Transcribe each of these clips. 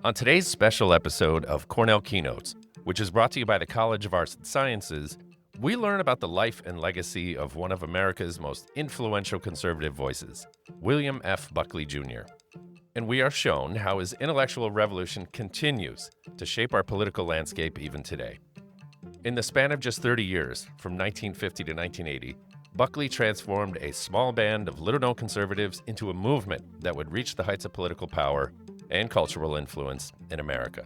On today's special episode of Cornell Keynotes, which is brought to you by the College of Arts and Sciences, we learn about the life and legacy of one of America's most influential conservative voices, William F. Buckley Jr. And we are shown how his intellectual revolution continues to shape our political landscape even today. In the span of just 30 years, from 1950 to 1980, Buckley transformed a small band of little-known conservatives into a movement that would reach the heights of political power and cultural influence in America.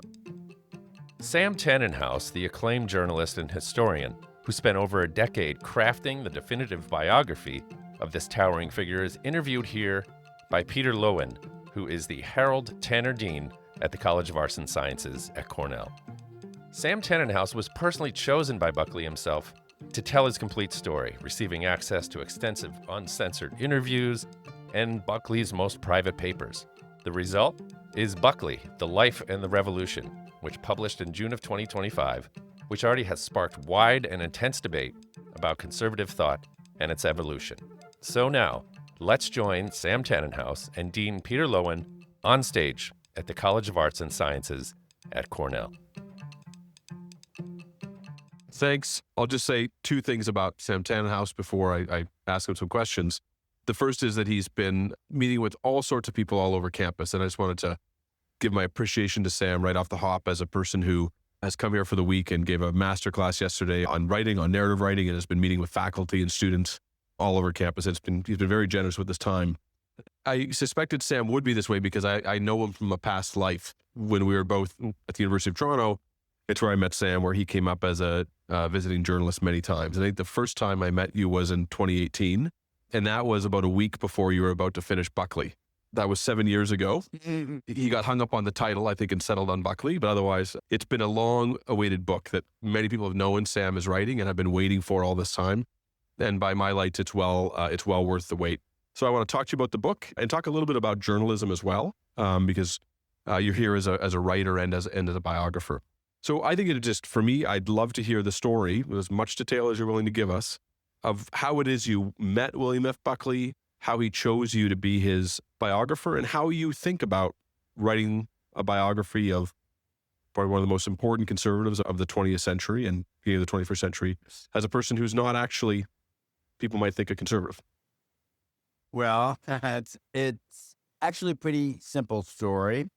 Sam Tanenhaus, the acclaimed journalist and historian who spent over a decade crafting the definitive biography of this towering figure, is interviewed here by Peter Loewen, who is the Harold Tanner Dean at the College of Arts and Sciences at Cornell. Sam Tanenhaus was personally chosen by Buckley himself to tell his complete story, receiving access to extensive uncensored interviews and Buckley's most private papers. The result is Buckley, The Life and the Revolution, which published in June of 2025, which already has sparked wide and intense debate about conservative thought and its evolution. So now, let's join Sam Tanenhaus and Dean Peter Loewen on stage at the College of Arts and Sciences at Cornell. Thanks. I'll just say two things about Sam Tanenhaus before I ask him some questions. The first is that he's been meeting with all sorts of people all over campus, and I just wanted to give my appreciation to Sam right off the hop as a person who has come here for the week and gave a masterclass yesterday on writing, on narrative writing, and has been meeting with faculty and students all over campus. He's been very generous with his time. I suspected Sam would be this way because I know him from a past life. When we were both at the University of Toronto, it's where I met Sam, where he came up as a visiting journalist many times. I think the first time I met you was in 2018, and that was about a week before you were about to finish Buckley. That was 7 years ago. He got hung up on the title, I think, and settled on Buckley, but otherwise, it's been a long-awaited book that many people have known Sam is writing and have been waiting for all this time. And by my lights, it's well worth the wait. So I want to talk to you about the book and talk a little bit about journalism as well, because you're here as a writer and as a biographer. So I think for me, I'd love to hear the story with as much detail as you're willing to give us of how it is you met William F. Buckley, how he chose you to be his biographer, and how you think about writing a biography of probably one of the most important conservatives of the 20th century and beginning of the 21st century as a person who's not actually, people might think, a conservative. Well, it's actually a pretty simple story.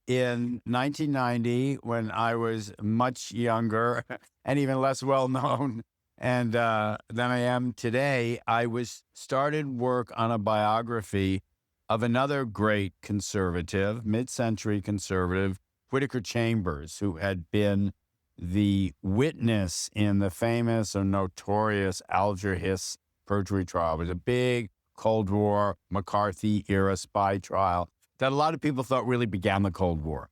In 1990, when I was much younger and even less well known than I am today, I started work on a biography of another great conservative, mid-century conservative, Whittaker Chambers, who had been the witness in the famous or notorious Alger Hiss perjury trial. It was a big Cold War, McCarthy-era spy trial that a lot of people thought really began the Cold War.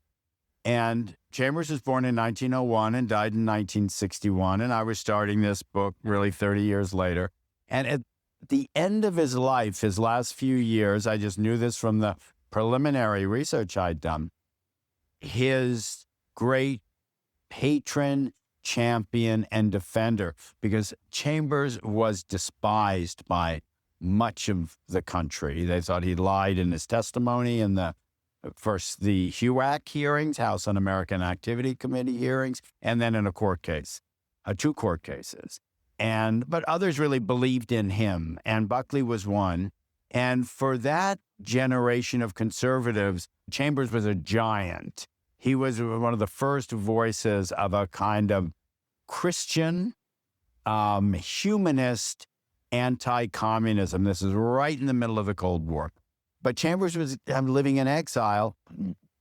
And Chambers was born in 1901 and died in 1961, and I was starting this book really 30 years later. And at the end of his life, his last few years, I just knew this from the preliminary research I'd done, his great patron, champion, and defender, because Chambers was despised by much of the country. They thought he lied in his testimony in the HUAC hearings, House Un-American Activity Committee hearings, and then in a court case, 2 court cases. But others really believed in him, and Buckley was one. And for that generation of conservatives, Chambers was a giant. He was one of the first voices of a kind of Christian, humanist, anti-communism. This is right in the middle of the Cold War. But Chambers was living in exile.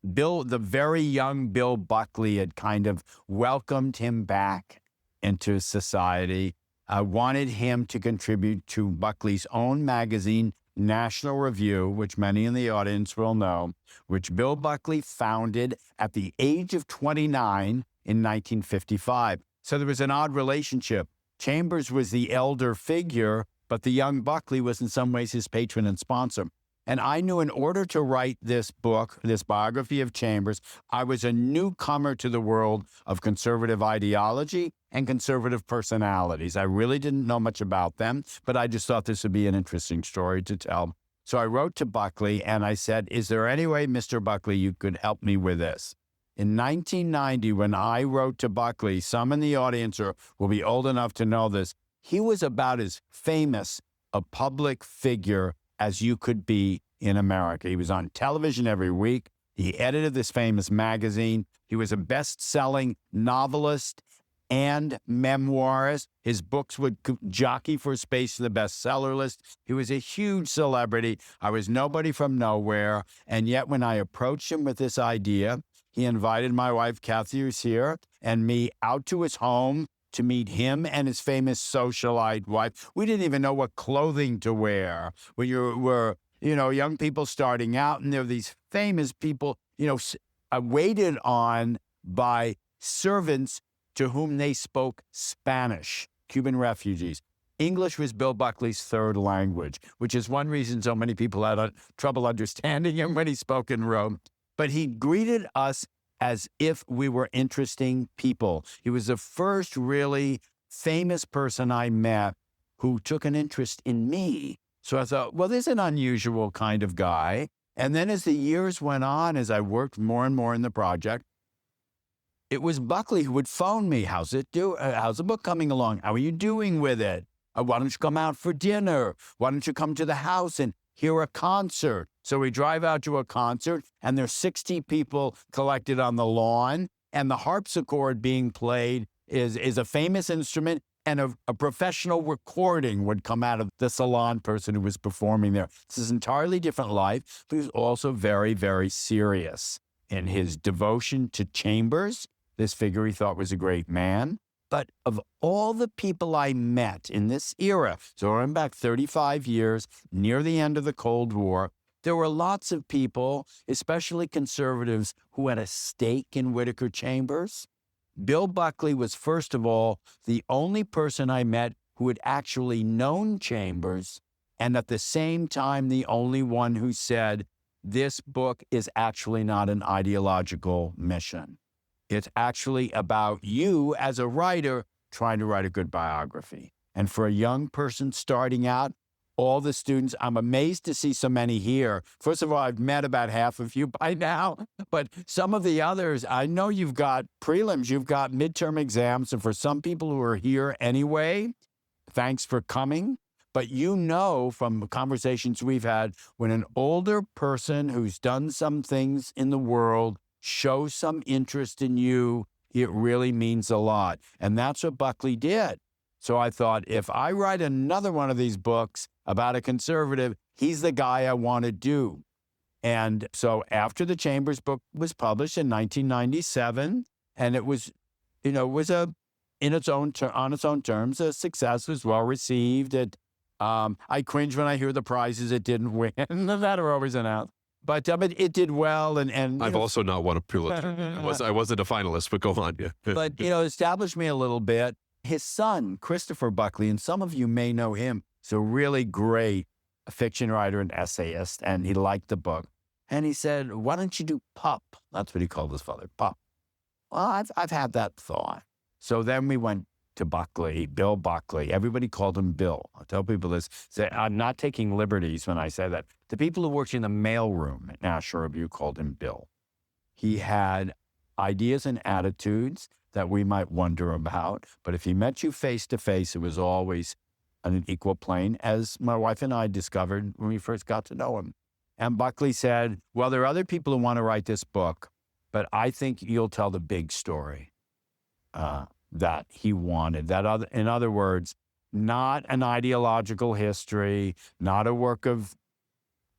The very young Bill Buckley had kind of welcomed him back into society, wanted him to contribute to Buckley's own magazine, National Review, which many in the audience will know, which Bill Buckley founded at the age of 29 in 1955. So there was an odd relationship. Chambers was the elder figure, but the young Buckley was in some ways his patron and sponsor. And I knew in order to write this book, this biography of Chambers, I was a newcomer to the world of conservative ideology and conservative personalities. I really didn't know much about them, but I just thought this would be an interesting story to tell. So I wrote to Buckley and I said, is there any way, Mr. Buckley, you could help me with this? In 1990, when I wrote to Buckley, some in the audience will be old enough to know this, he was about as famous a public figure as you could be in America. He was on television every week. He edited this famous magazine. He was a best-selling novelist and memoirist. His books would jockey for space in the bestseller list. He was a huge celebrity. I was nobody from nowhere. And yet when I approached him with this idea, he invited my wife, Kathy, who's here, and me out to his home to meet him and his famous socialite wife. We didn't even know what clothing to wear. We were young people starting out, and there were these famous people, waited on by servants to whom they spoke Spanish, Cuban refugees. English was Bill Buckley's third language, which is one reason so many people had trouble understanding him when he spoke in Rome. But he greeted us as if we were interesting people. He was the first really famous person I met who took an interest in me. So I thought, well, this is an unusual kind of guy. And then as the years went on, as I worked more and more in the project, it was Buckley who would phone me. How's the book coming along? How are you doing with it? Why don't you come out for dinner? Why don't you come to the house and hear a concert? So we drive out to a concert, and there's 60 people collected on the lawn, and the harpsichord being played is a famous instrument, and a professional recording would come out of the salon person who was performing there. It's an entirely different life, but he was also very, very serious in his devotion to Chambers, this figure he thought was a great man. But of all the people I met in this era, so I'm back 35 years, near the end of the Cold War, there were lots of people, especially conservatives, who had a stake in Whittaker Chambers. Bill Buckley was, first of all, the only person I met who had actually known Chambers, and at the same time, the only one who said, this book is actually not an ideological mission. It's actually about you as a writer trying to write a good biography. And for a young person starting out, all the students, I'm amazed to see so many here. First of all, I've met about half of you by now, but some of the others, I know you've got prelims, you've got midterm exams, and for some people who are here anyway, thanks for coming. But from conversations we've had, when an older person who's done some things in the world shows some interest in you, it really means a lot. And that's what Buckley did. So I thought, if I write another one of these books about a conservative, he's the guy I want to do. And so after the Chambers book was published in 1997, and it was, on its own terms, a success, was well received. I cringe when I hear the prizes it didn't win that are always announced. But it did well, and I've also not won a Pulitzer. I wasn't a finalist, but go on. Yeah. But established me a little bit. His son, Christopher Buckley, and some of you may know him, is a really great fiction writer and essayist, and he liked the book. And he said, "Why don't you do Pup?" That's what he called his father, Pup. Well, I've had that thought. So then we went to Buckley, Bill Buckley. Everybody called him Bill. I tell people this. I'm not taking liberties when I say that. The people who worked in the mailroom at National Review called him Bill. He had ideas and attitudes that we might wonder about, but if he met you face to face, it was always on an equal plane, as my wife and I discovered when we first got to know him. And Buckley said, well, there are other people who want to write this book, but I think you'll tell the big story that he wanted. In other words, not an ideological history, not a work of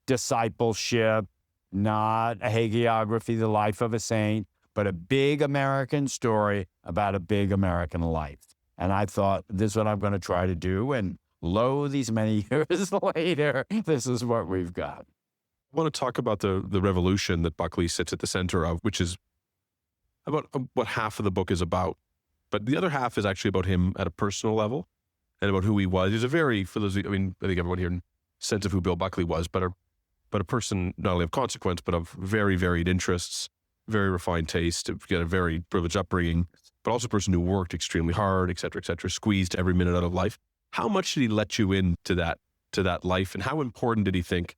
discipleship, not a hagiography, the life of a saint, but a big American story about a big American life. And I thought, this is what I'm going to try to do. And lo, these many years later, this is what we've got. I want to talk about the revolution that Buckley sits at the center of, which is about what half of the book is about. But the other half is actually about him at a personal level and about who he was. He's a very, for those, I think everyone here sense of who Bill Buckley was, but a person not only of consequence, but of very varied interests, very refined taste, got a very privileged upbringing, but also a person who worked extremely hard, et cetera, squeezed every minute out of life. How much did he let you into that life, and how important did he think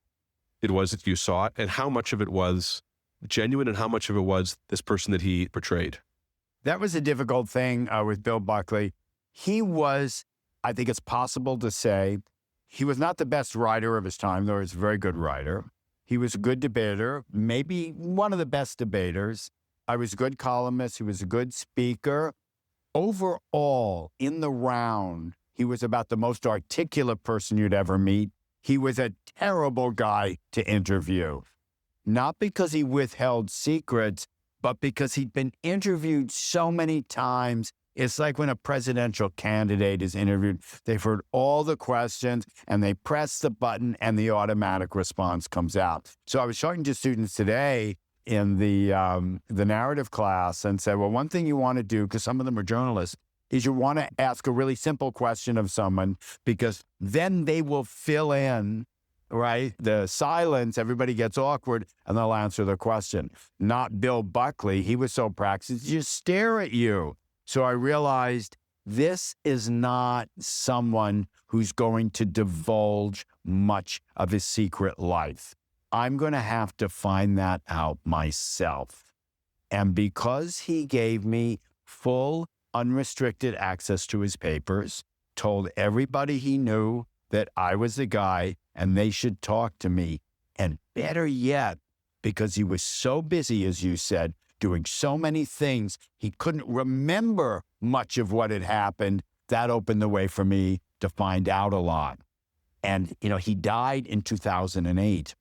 it was that you saw it, and how much of it was genuine and how much of it was this person that he portrayed? That was a difficult thing with Bill Buckley. He was, I think it's possible to say, he was not the best writer of his time, though he was a very good writer. He was a good debater, maybe one of the best debaters. I was a good columnist. He was a good speaker. Overall, in the round, he was about the most articulate person you'd ever meet. He was a terrible guy to interview, not because he withheld secrets, but because he'd been interviewed so many times. It's like when a presidential candidate is interviewed, they've heard all the questions and they press the button and the automatic response comes out. So I was talking to students today in the narrative class and said, well, one thing you want to do, because some of them are journalists, is you want to ask a really simple question of someone, because then they will fill in, right, the silence, everybody gets awkward, and they'll answer the question. Not Bill Buckley. He was so practiced, just stare at you. So I realized this is not someone who's going to divulge much of his secret life. I'm going to have to find that out myself. And because he gave me full, unrestricted access to his papers, told everybody he knew that I was the guy and they should talk to me, and better yet, because he was so busy, as you said, doing so many things, he couldn't remember much of what had happened. That opened the way for me to find out a lot. And, he died in 2008.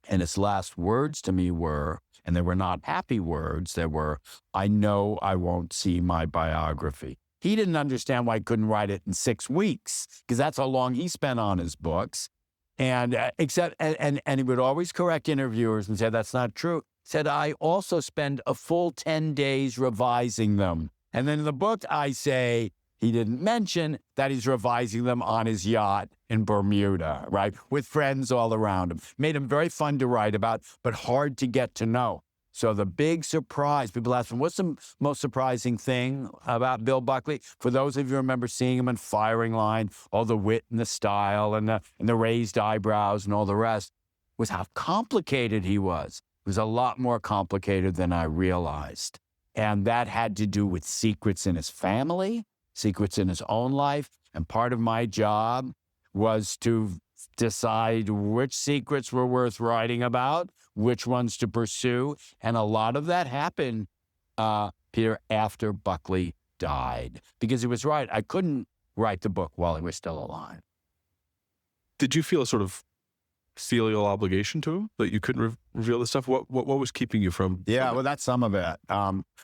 And his last words to me were, and they were not happy words, they were, I know I won't see my biography. He didn't understand why he couldn't write it in 6 weeks, because that's how long he spent on his books. And and he would always correct interviewers and say, that's not true. Said, I also spend a full 10 days revising them. And then in the book, I say, he didn't mention that he's revising them on his yacht in Bermuda, right? With friends all around him. Made him very fun to write about, but hard to get to know. So the big surprise, people ask him, what's the most surprising thing about Bill Buckley? For those of you who remember seeing him in Firing Line, all the wit and the style and the raised eyebrows and all the rest, was how complicated he was. It was a lot more complicated than I realized. And that had to do with secrets in his family, secrets in his own life. And part of my job was to decide which secrets were worth writing about, which ones to pursue. And a lot of that happened, Peter, after Buckley died. Because he was right. I couldn't write the book while he was still alive. Did you feel a sort of filial obligation to him that you couldn't reveal this stuff? What was keeping you from? Yeah, well, that's some of it.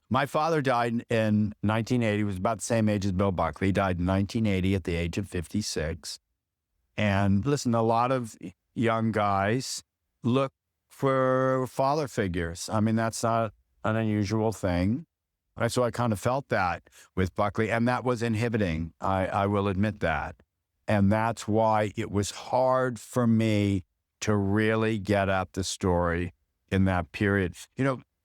My father died in 1980. He was about the same age as Bill Buckley. He died in 1980 at the age of 56. And listen, a lot of young guys look for father figures. I mean, that's not an unusual thing. So I kind of felt that with Buckley, and that was inhibiting. I will admit that. And that's why it was hard for me to really get at the story in that period.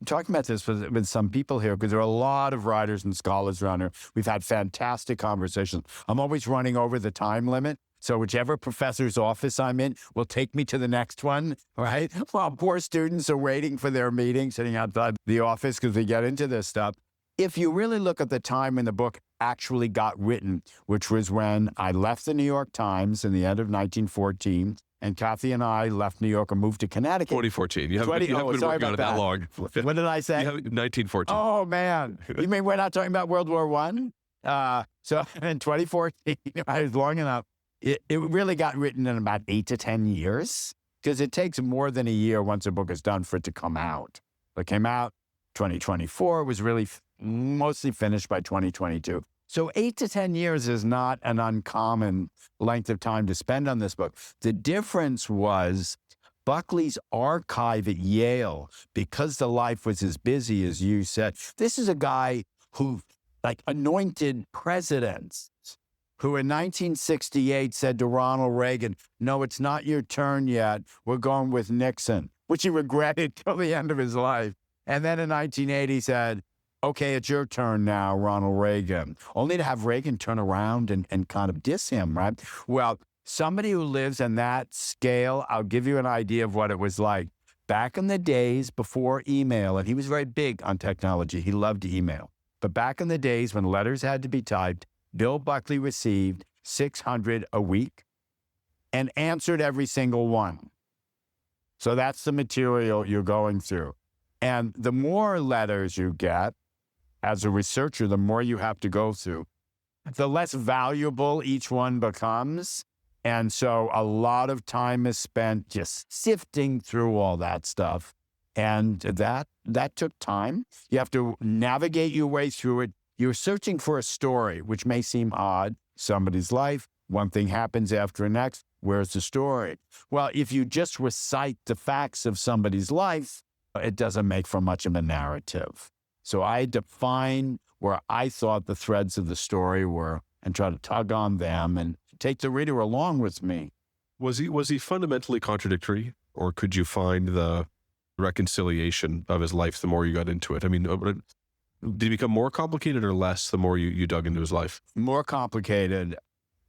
Talking about this with some people here, because there are a lot of writers and scholars around here. We've had fantastic conversations. I'm always running over the time limit. So whichever professor's office I'm in will take me to the next one, right? While poor students are waiting for their meeting, sitting outside the office because we get into this stuff. If you really look at the time when the book actually got written, which was when I left the New York Times in the end of 1914, and Kathy and I left New York and moved to Connecticut. 2014. You haven't been working on it that long. What did I say? 1914. Oh, man. You mean we're not talking about World War I? So in 2014, I was long enough. It really got written in about 8 to 10 years, because it takes more than a year once a book is done for it to come out. It came out 2024, was really mostly finished by 2022. So 8 to 10 years is not an uncommon length of time to spend on this book. The difference was Buckley's archive at Yale, because the life was as busy as you said. This is a guy who anointed presidents, who in 1968 said to Ronald Reagan, no, it's not your turn yet. We're going with Nixon, which he regretted till the end of his life. And then in 1980 said, okay, it's your turn now, Ronald Reagan. Only to have Reagan turn around and kind of diss him, right? Well, somebody who lives in that scale, I'll give you an idea of what it was like. back in the days before email, and he was very big on technology. He loved email. But back in the days when letters had to be typed, Bill Buckley received 600 a week and answered every single one. So that's the material you're going through. And the more letters you get, as a researcher, the more you have to go through, the less valuable each one becomes. And so a lot of time is spent just sifting through all that stuff. And that took time. You have to navigate your way through it. You're searching for a story, which may seem odd. Somebody's life, one thing happens after the next. Where's the story? Well, if you just recite the facts of somebody's life, it doesn't make for much of a narrative. So I define where I thought the threads of the story were and try to tug on them and take the reader along with me. Was he fundamentally contradictory, or could you find the reconciliation of his life the more you got into it? I mean, did he become more complicated or less the more you dug into his life? More complicated.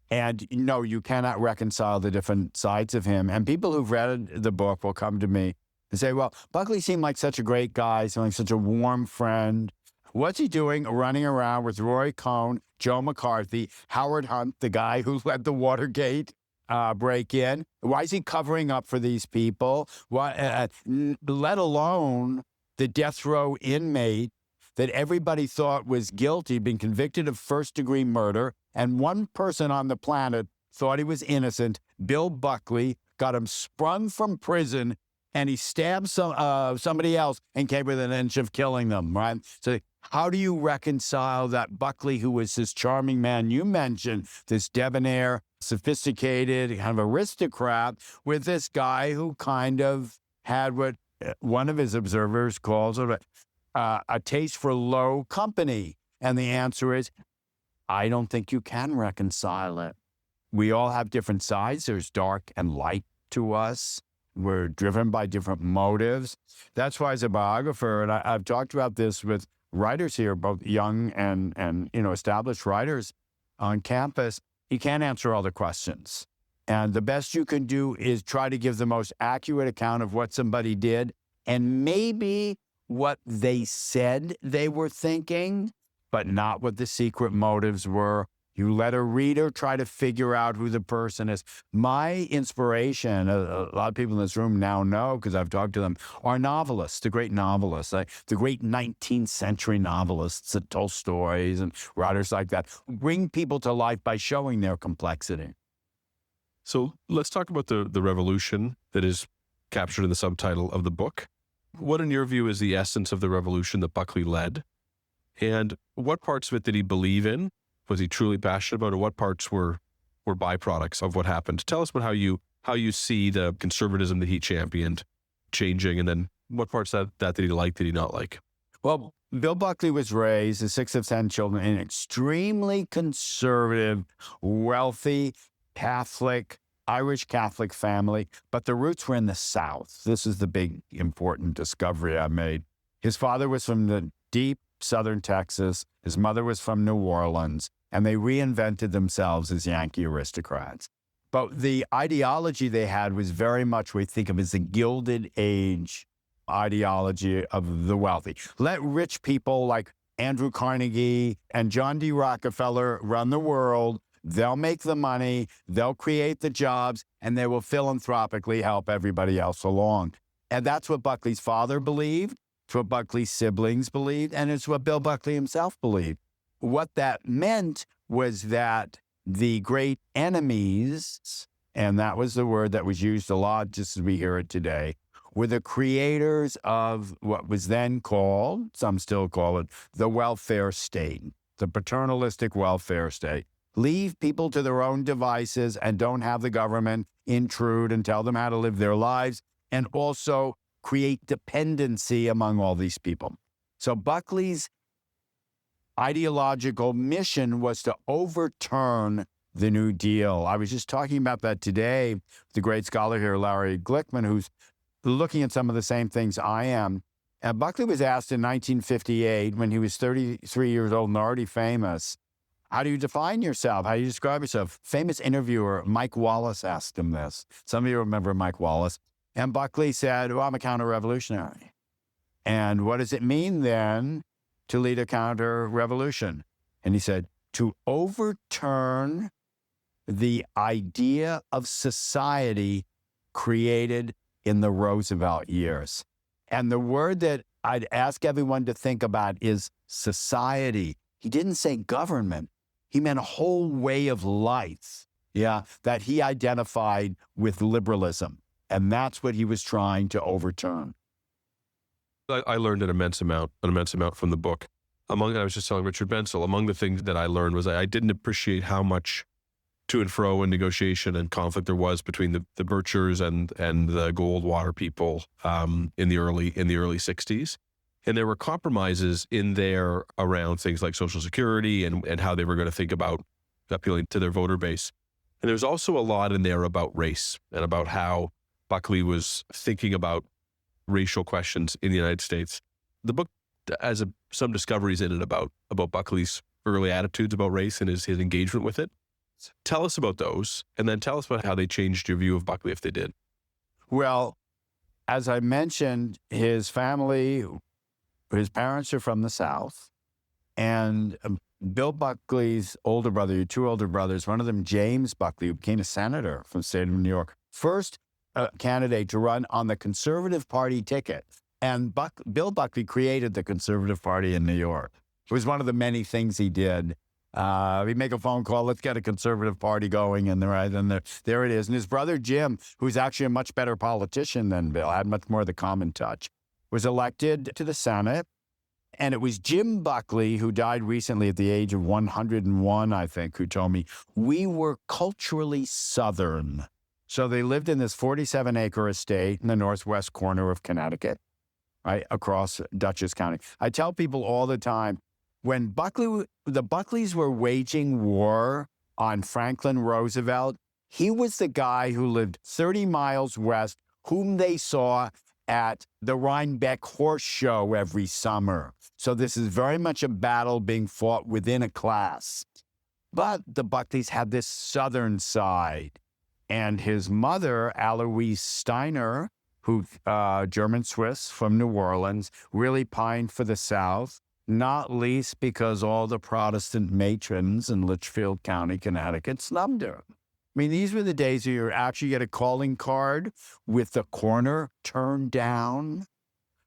And no, you cannot reconcile the different sides of him. And people who've read the book will come to me and say, well, Buckley seemed like such a great guy, seemed like such a warm friend. What's he doing running around with Roy Cohn, Joe McCarthy, Howard Hunt, the guy who led the Watergate break-in? Why is he covering up for these people? Let alone the death row inmate that everybody thought was guilty, been convicted of first-degree murder, and one person on the planet thought he was innocent, Bill Buckley, got him sprung from prison, and he stabbed somebody else and came within an inch of killing them, right? So how do you reconcile that Buckley, who was this charming man you mentioned, this debonair, sophisticated, kind of aristocrat, with this guy who kind of had what one of his observers calls a taste for low company? And the answer is, I don't think you can reconcile it. We all have different sides. There's dark and light to us. We're driven by different motives. That's why as a biographer, and I've talked about this with writers here, both young and established writers on campus, you can't answer all the questions. And the best you can do is try to give the most accurate account of what somebody did and maybe what they said they were thinking, but not what the secret motives were. You let a reader try to figure out who the person is. My inspiration, a lot of people in this room now know because I've talked to them, are novelists, the great novelists, the great 19th century novelists, the Tolstoys and writers like that, who bring people to life by showing their complexity. So let's talk about the revolution that is captured in the subtitle of the book. What, in your view, is the essence of the revolution that Buckley led? And what parts of it did he believe in? Was he truly passionate about it? Or what parts were byproducts of what happened? Tell us about how you see the conservatism that he championed changing, and then what parts that did he like, did he not like? Well, Bill Buckley was raised, the sixth of 10 children, in an extremely conservative, wealthy, Catholic, Irish Catholic family, but the roots were in the South. This is the big, important discovery I made. His father was from the deep southern Texas. His mother was from New Orleans, and they reinvented themselves as Yankee aristocrats. But the ideology they had was very much what we think of as the Gilded Age ideology of the wealthy. Let rich people like Andrew Carnegie and John D. Rockefeller run the world. They'll make the money, they'll create the jobs, and they will philanthropically help everybody else along. And that's what Buckley's father believed. It's what Buckley's siblings believed, and it's what Bill Buckley himself believed. What that meant was that the great enemies, and that was the word that was used a lot just as we hear it today, were the creators of what was then called, some still call it, the welfare state, the paternalistic welfare state. Leave people to their own devices and don't have the government intrude and tell them how to live their lives, and also create dependency among all these people. So Buckley's ideological mission was to overturn the New Deal. I was just talking about that today with the great scholar here, Larry Glickman, who's looking at some of the same things I am. And Buckley was asked in 1958, when he was 33 years old and already famous, how do you define yourself? How do you describe yourself? Famous interviewer Mike Wallace asked him this. Some of you remember Mike Wallace. And Buckley said, well, I'm a counter-revolutionary. And what does it mean then to lead a counter-revolution? And he said, to overturn the idea of society created in the Roosevelt years. And the word that I'd ask everyone to think about is society. He didn't say government. He meant a whole way of life, that he identified with liberalism. And that's what he was trying to overturn. I learned an immense amount from the book. I was just telling Richard Bensel, among the things that I learned was I didn't appreciate how much to and fro and negotiation and conflict there was between the Birchers and the Goldwater people in the early 60s. And there were compromises in there around things like Social Security and how they were going to think about appealing to their voter base. And there's also a lot in there about race and about how Buckley was thinking about racial questions in the United States. The book has some discoveries in it about Buckley's early attitudes about race and his engagement with it. Tell us about those, and then tell us about how they changed your view of Buckley, if they did. Well, as I mentioned, his parents are from the South, and Bill Buckley's older brother, two older brothers, one of them, James Buckley, who became a senator from the state of New York, first candidate to run on the Conservative Party ticket. And Bill Buckley created the Conservative Party in New York. It was one of the many things he did. He'd make a phone call, let's get a Conservative Party going, and there it is. And his brother Jim, who's actually a much better politician than Bill, had much more of the common touch, was elected to the Senate. And it was Jim Buckley, who died recently at the age of 101, I think, who told me, we were culturally Southern. So they lived in this 47-acre estate in the northwest corner of Connecticut, right, across Dutchess County. I tell people all the time, when the Buckleys were waging war on Franklin Roosevelt, he was the guy who lived 30 miles west, whom they saw at the Rhinebeck Horse Show every summer. So this is very much a battle being fought within a class. But the Buckleys had this Southern side. And his mother, Aloise Steiner, who German-Swiss from New Orleans, really pined for the South, not least because all the Protestant matrons in Litchfield County, Connecticut, snubbed her. I mean, these were the days where you actually get a calling card with the corner turned down,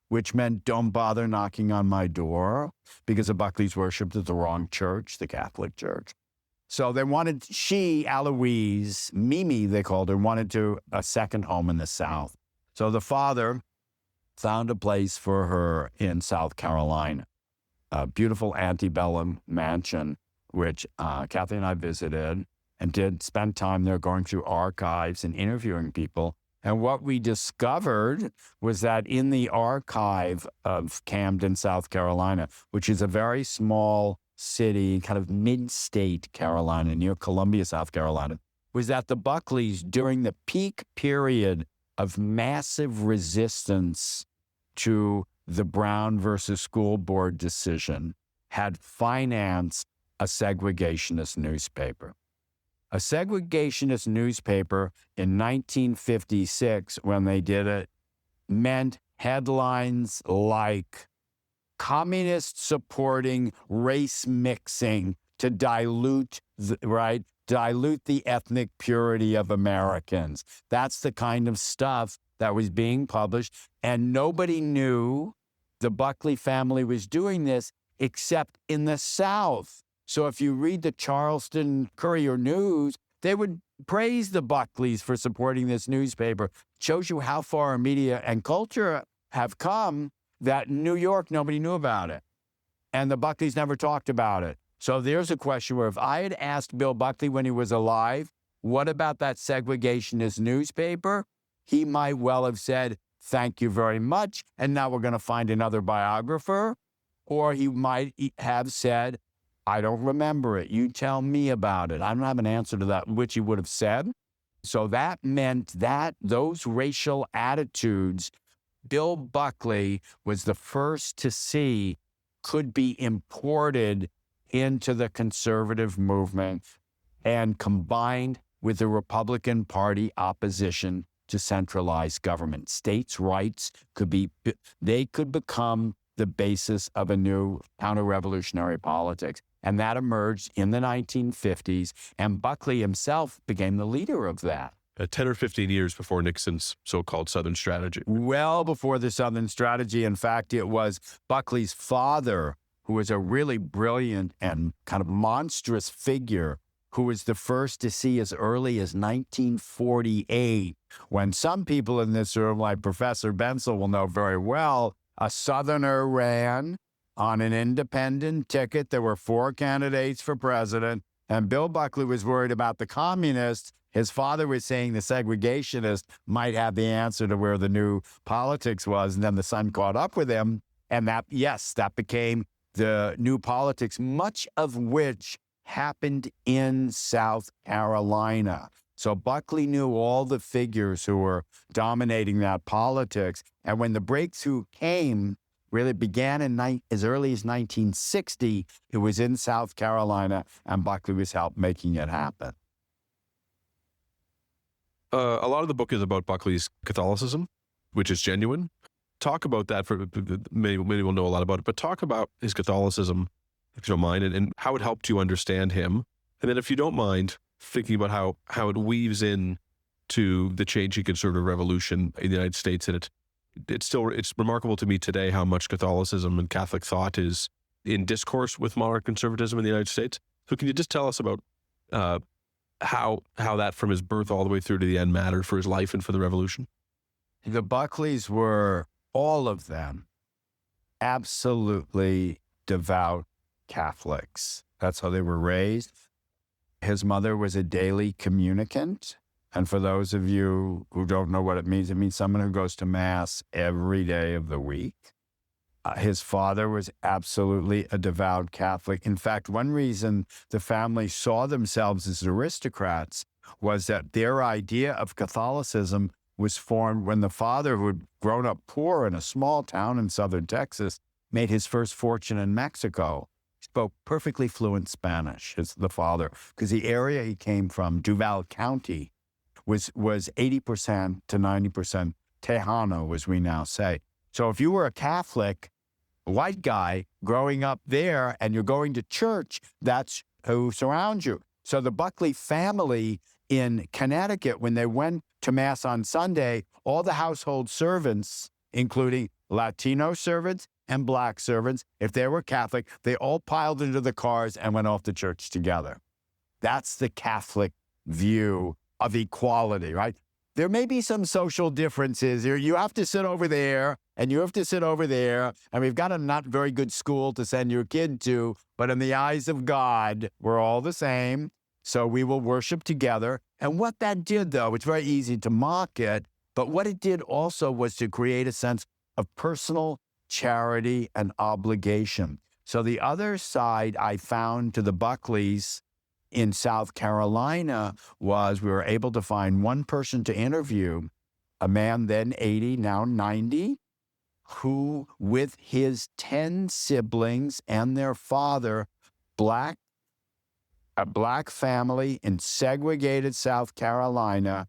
which meant don't bother knocking on my door because the Buckleys worshipped at the wrong church, the Catholic Church. So they wanted, Aloise, Mimi, they called her, wanted a second home in the South. So the father found a place for her in South Carolina, a beautiful antebellum mansion, which Kathy and I visited and spend time there going through archives and interviewing people. And what we discovered was that in the archive of Camden, South Carolina, which is a very small city, kind of mid-state Carolina, near Columbia, South Carolina, was that the Buckleys, during the peak period of massive resistance to the Brown versus School Board decision, had financed a segregationist newspaper. A segregationist newspaper in 1956, when they did it, meant headlines like communists supporting race mixing to dilute the ethnic purity of Americans. That's the kind of stuff that was being published, and nobody knew the Buckley family was doing this except in the South. So if you read the Charleston Courier News, they would praise the Buckleys for supporting this newspaper. It shows you how far our media and culture have come that in New York, nobody knew about it. And the Buckleys never talked about it. So there's a question where if I had asked Bill Buckley when he was alive, what about that segregationist newspaper? He might well have said, thank you very much, and now we're going to find another biographer. Or he might have said, I don't remember it. You tell me about it. I don't have an answer to that, which he would have said. So that meant that those racial attitudes, Bill Buckley was the first to see could be imported into the conservative movement and combined with the Republican Party opposition to centralized government. States' rights they could become the basis of a new counter-revolutionary politics. And that emerged in the 1950s, and Buckley himself became the leader of that. 10 or 15 years before Nixon's so-called Southern strategy. Well before the Southern strategy. In fact, it was Buckley's father, who was a really brilliant and kind of monstrous figure, who was the first to see as early as 1948, when some people in this room, like Professor Bensel, will know very well, a Southerner ran on an independent ticket. There were 4 candidates for president, and Bill Buckley was worried about the communists. His father was saying the segregationists might have the answer to where the new politics was, and then the son caught up with him, and that became the new politics, much of which happened in South Carolina. So Buckley knew all the figures who were dominating that politics, and when the breakthrough came, really began in as early as 1960, it was in South Carolina, and Buckley was helped making it happen. A lot of the book is about Buckley's Catholicism, which is genuine. Talk about that. For many will know a lot about it, but talk about his Catholicism, if you don't mind, and how it helped you understand him. And then if you don't mind, thinking about how it weaves in to the changing conservative revolution in the United States. And it's remarkable to me today how much Catholicism and Catholic thought is in discourse with modern conservatism in the United States. So can you just tell us about how that from his birth all the way through to the end mattered for his life and for the revolution? The Buckleys were, all of them, absolutely devout Catholics. That's how they were raised. His mother was a daily communicant. And for those of you who don't know what it means someone who goes to Mass every day of the week. His father was absolutely a devout Catholic. In fact, one reason the family saw themselves as aristocrats was that their idea of Catholicism was formed when the father, who had grown up poor in a small town in southern Texas, made his first fortune in Mexico. He spoke perfectly fluent Spanish, the father, because the area he came from, Duval County, was 80% to 90% Tejano, as we now say. So if you were a Catholic white guy growing up there and you're going to church, that's who surrounds you. So the Buckley family in Connecticut, when they went to Mass on Sunday, all the household servants, including Latino servants and Black servants, if they were Catholic, they all piled into the cars and went off to church together. That's the Catholic view of equality, right? There may be some social differences. You have to sit over there, and you have to sit over there, and we've got a not very good school to send your kid to, but in the eyes of God, we're all the same, so we will worship together. And what that did, though, it's very easy to mock it, but what it did also was to create a sense of personal charity and obligation. So the other side I found to the Buckleys in South Carolina was we were able to find one person to interview, a man then 80, now 90, who with his 10 siblings and their father, a Black family in segregated South Carolina,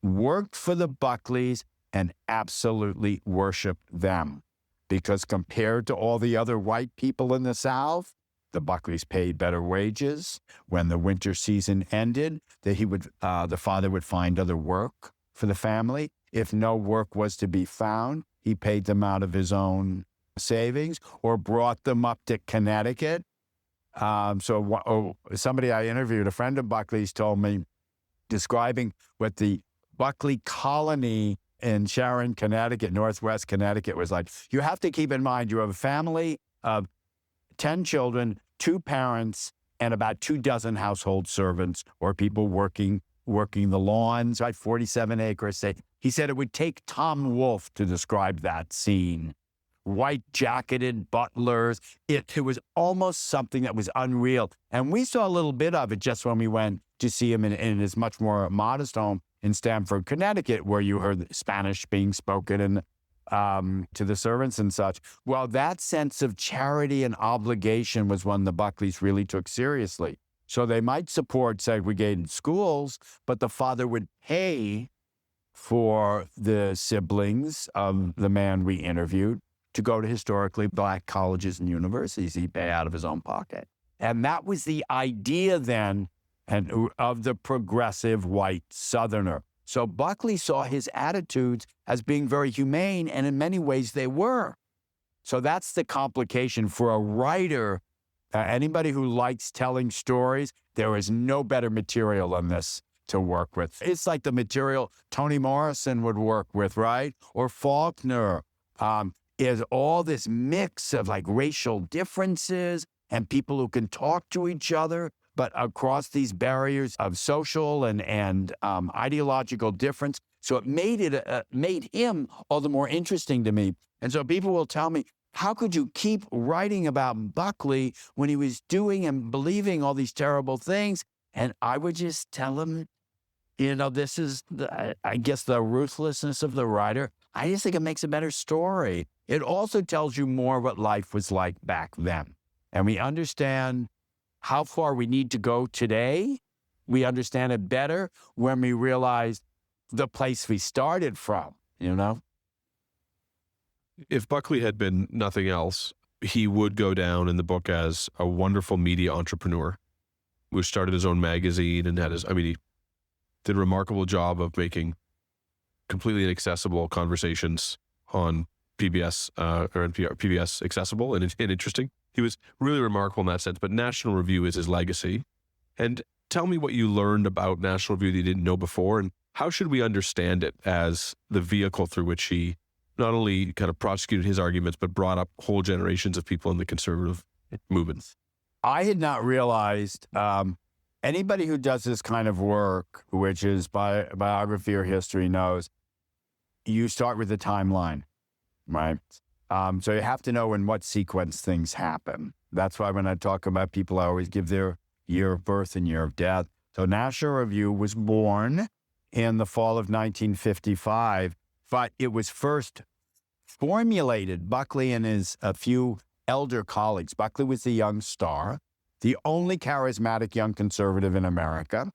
worked for the Buckleys and absolutely worshiped them. Because compared to all the other white people in the South, the Buckleys paid better wages. When the winter season ended, the father would find other work for the family. If no work was to be found, he paid them out of his own savings or brought them up to Connecticut. Somebody I interviewed, a friend of Buckley's, told me, describing what the Buckley colony in Sharon, Connecticut, Northwest Connecticut was like. You have to keep in mind, you have a family of 10 children, 2 parents, and about 24 household servants or people working the lawns, right? 47 acres. He said it would take Tom Wolfe to describe that scene. White jacketed butlers. It was almost something that was unreal. And we saw a little bit of it just when we went to see him in his much more modest home in Stamford, Connecticut, where you heard Spanish being spoken to the servants and such. Well, that sense of charity and obligation was one the Buckleys really took seriously. So they might support segregated schools, but the father would pay for the siblings of the man we interviewed to go to historically Black colleges and universities. He'd pay out of his own pocket. And that was the idea then of the progressive white Southerner. So Buckley saw his attitudes as being very humane, and in many ways they were. So that's the complication for a writer. Anybody who likes telling stories, there is no better material than this to work with. It's like the material Toni Morrison would work with, right? Or Faulkner. Is all this mix of like racial differences and people who can talk to each other, but across these barriers of social and ideological difference. So it made him all the more interesting to me. And so people will tell me, how could you keep writing about Buckley when he was doing and believing all these terrible things? And I would just tell them, this is, I guess, the ruthlessness of the writer. I just think it makes a better story. It also tells you more what life was like back then. And we understand how far we need to go today. We understand it better when we realize the place we started from, If Buckley had been nothing else, he would go down in the book as a wonderful media entrepreneur who started his own magazine and he did a remarkable job of making completely inaccessible conversations on PBS or NPR, PBS accessible and interesting. He was really remarkable in that sense, but National Review is his legacy. And tell me what you learned about National Review that you didn't know before, and how should we understand it as the vehicle through which he not only kind of prosecuted his arguments, but brought up whole generations of people in the conservative movements? I had not realized anybody who does this kind of work, which is biography or history, knows you start with a timeline, right? So you have to know in what sequence things happen. That's why when I talk about people, I always give their year of birth and year of death. So National Review was born in the fall of 1955, but it was first formulated, Buckley and a few elder colleagues. Buckley was the young star, the only charismatic young conservative in America.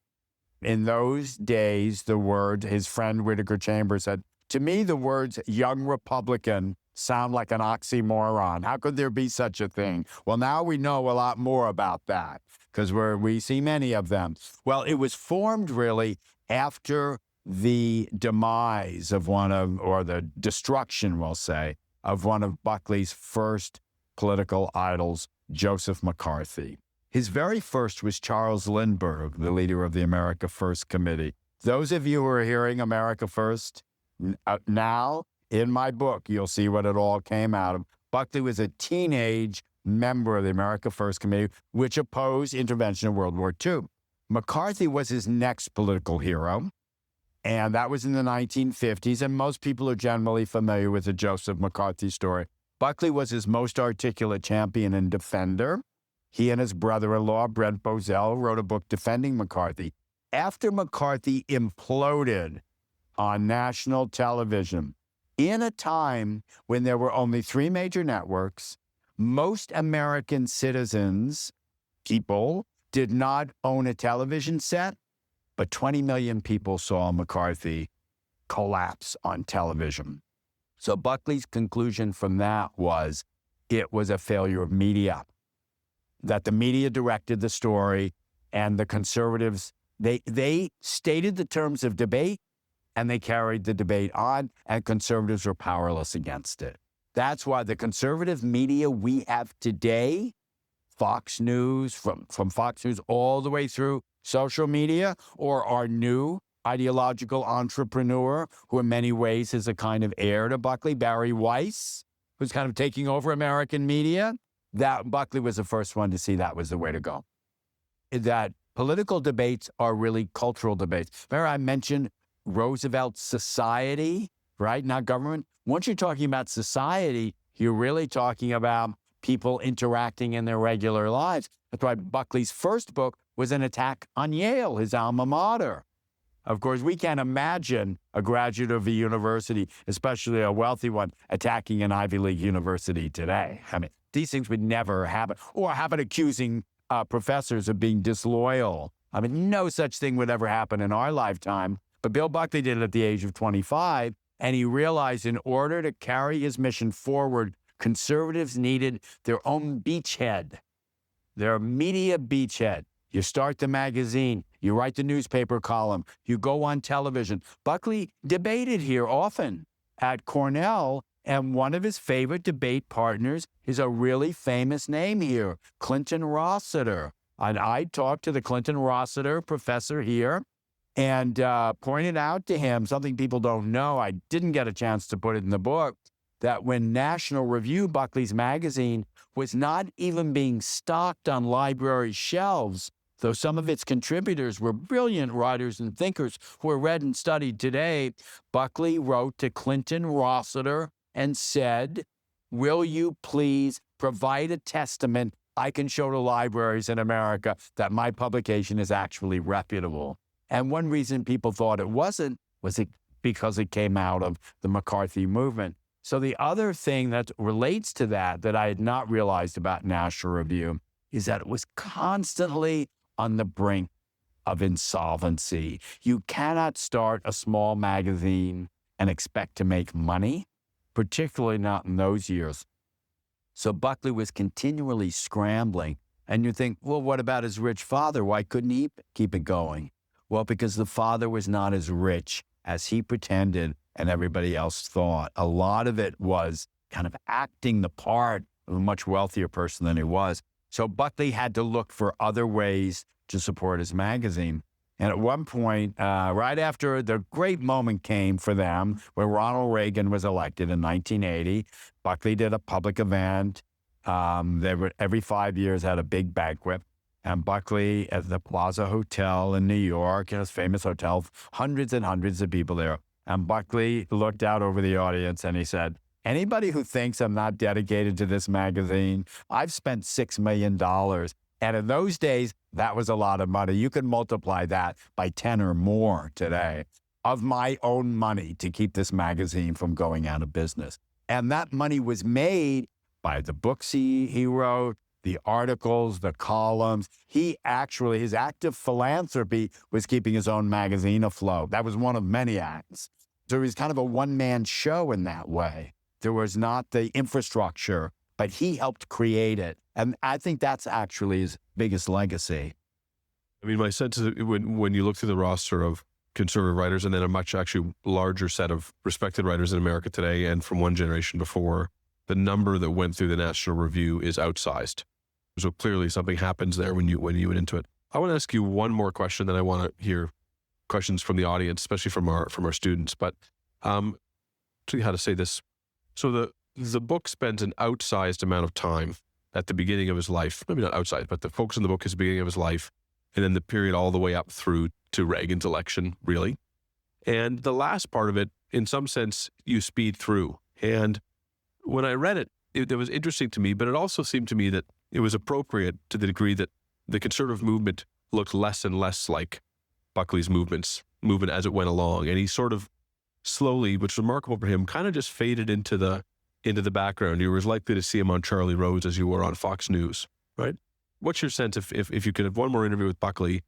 In those days, his friend Whittaker Chambers said, to me, the words young Republican sound like an oxymoron. How could there be such a thing? Well, now we know a lot more about that because we see many of them. Well, it was formed really after the demise of the destruction, we'll say, of one of Buckley's first political idols, Joseph McCarthy. His very first was Charles Lindbergh, the leader of the America First Committee. Those of you who are hearing America First now, in my book, you'll see what it all came out of. Buckley was a teenage member of the America First Committee, which opposed intervention in World War II. McCarthy was his next political hero, and that was in the 1950s, and most people are generally familiar with the Joseph McCarthy story. Buckley was his most articulate champion and defender. He and his brother-in-law, Brent Bozell, wrote a book defending McCarthy. After McCarthy imploded on national television, in a time when there were only 3 major networks, most American people did not own a television set, but 20 million people saw McCarthy collapse on television. So Buckley's conclusion from that was it was a failure of media, that the media directed the story and the conservatives, they stated the terms of debate and they carried the debate on, and conservatives were powerless against it. That's why the conservative media we have today, Fox News, from Fox News all the way through social media, or our new ideological entrepreneur, who in many ways is a kind of heir to Buckley, Barry Weiss, who's kind of taking over American media, that Buckley was the first one to see that was the way to go. That political debates are really cultural debates. Remember I mentioned Roosevelt's society, right? Not government. Once you're talking about society, you're really talking about people interacting in their regular lives. That's why Buckley's first book was an attack on Yale, his alma mater. Of course, we can't imagine a graduate of a university, especially a wealthy one, attacking an Ivy League university today. I mean, these things would never happen. Or happen accusing professors of being disloyal. I mean, no such thing would ever happen in our lifetime. But Bill Buckley did it at the age of 25, and he realized in order to carry his mission forward, conservatives needed their own beachhead, their media beachhead. You start the magazine, you write the newspaper column, you go on television. Buckley debated here often at Cornell, and one of his favorite debate partners is a really famous name here, Clinton Rossiter. And I talked to the Clinton Rossiter professor here and pointed out to him something people don't know. I didn't get a chance to put it in the book, that when National Review, Buckley's magazine, was not even being stocked on library shelves, though some of its contributors were brilliant writers and thinkers who are read and studied today, Buckley wrote to Clinton Rossiter and said, "Will you please provide a testament I can show to libraries in America that my publication is actually reputable?" And one reason people thought it wasn't was because it came out of the McCarthy movement. So the other thing that relates to that I had not realized about National Review is that it was constantly on the brink of insolvency. You cannot start a small magazine and expect to make money, particularly not in those years. So Buckley was continually scrambling. And you think, well, what about his rich father? Why couldn't he keep it going? Well, because the father was not as rich as he pretended and everybody else thought. A lot of it was kind of acting the part of a much wealthier person than he was. So Buckley had to look for other ways to support his magazine. And at one point, right after the great moment came for them, where Ronald Reagan was elected in 1980, Buckley did a public event. They were, every 5 years, had a big banquet. And Buckley at the Plaza Hotel in New York, his famous hotel, hundreds and hundreds of people there. And Buckley looked out over the audience and he said, "Anybody who thinks I'm not dedicated to this magazine, I've spent $6 million. And in those days, that was a lot of money. You can multiply that by 10 or more today of my own money to keep this magazine from going out of business. And that money was made by the books he wrote, the articles, the columns. He actually, his act of philanthropy was keeping his own magazine afloat. That was one of many acts. So he was kind of a one-man show in that way. There was not the infrastructure, but he helped create it. And I think that's actually his biggest legacy. I mean, my sense is when you look through the roster of conservative writers and then a much actually larger set of respected writers in America today and from one generation before, the number that went through the National Review is outsized. So clearly something happens there when you went into it. I want to ask you one more question, then I want to hear questions from the audience, especially from our students. But to how to say this. So the book spends an outsized amount of time at the beginning of his life, maybe not outside, but the focus on the book is the beginning of his life, and then the period all the way up through to Reagan's election, really. And the last part of it, in some sense, you speed through. And when I read it, it was interesting to me, but it also seemed to me that it was appropriate to the degree that the conservative movement looked less and less like Buckley's movement as it went along. And he sort of slowly, which is remarkable for him, kind of just faded into the background. You were as likely to see him on Charlie Rose as you were on Fox News, right? What's your sense if you could have one more interview with Buckley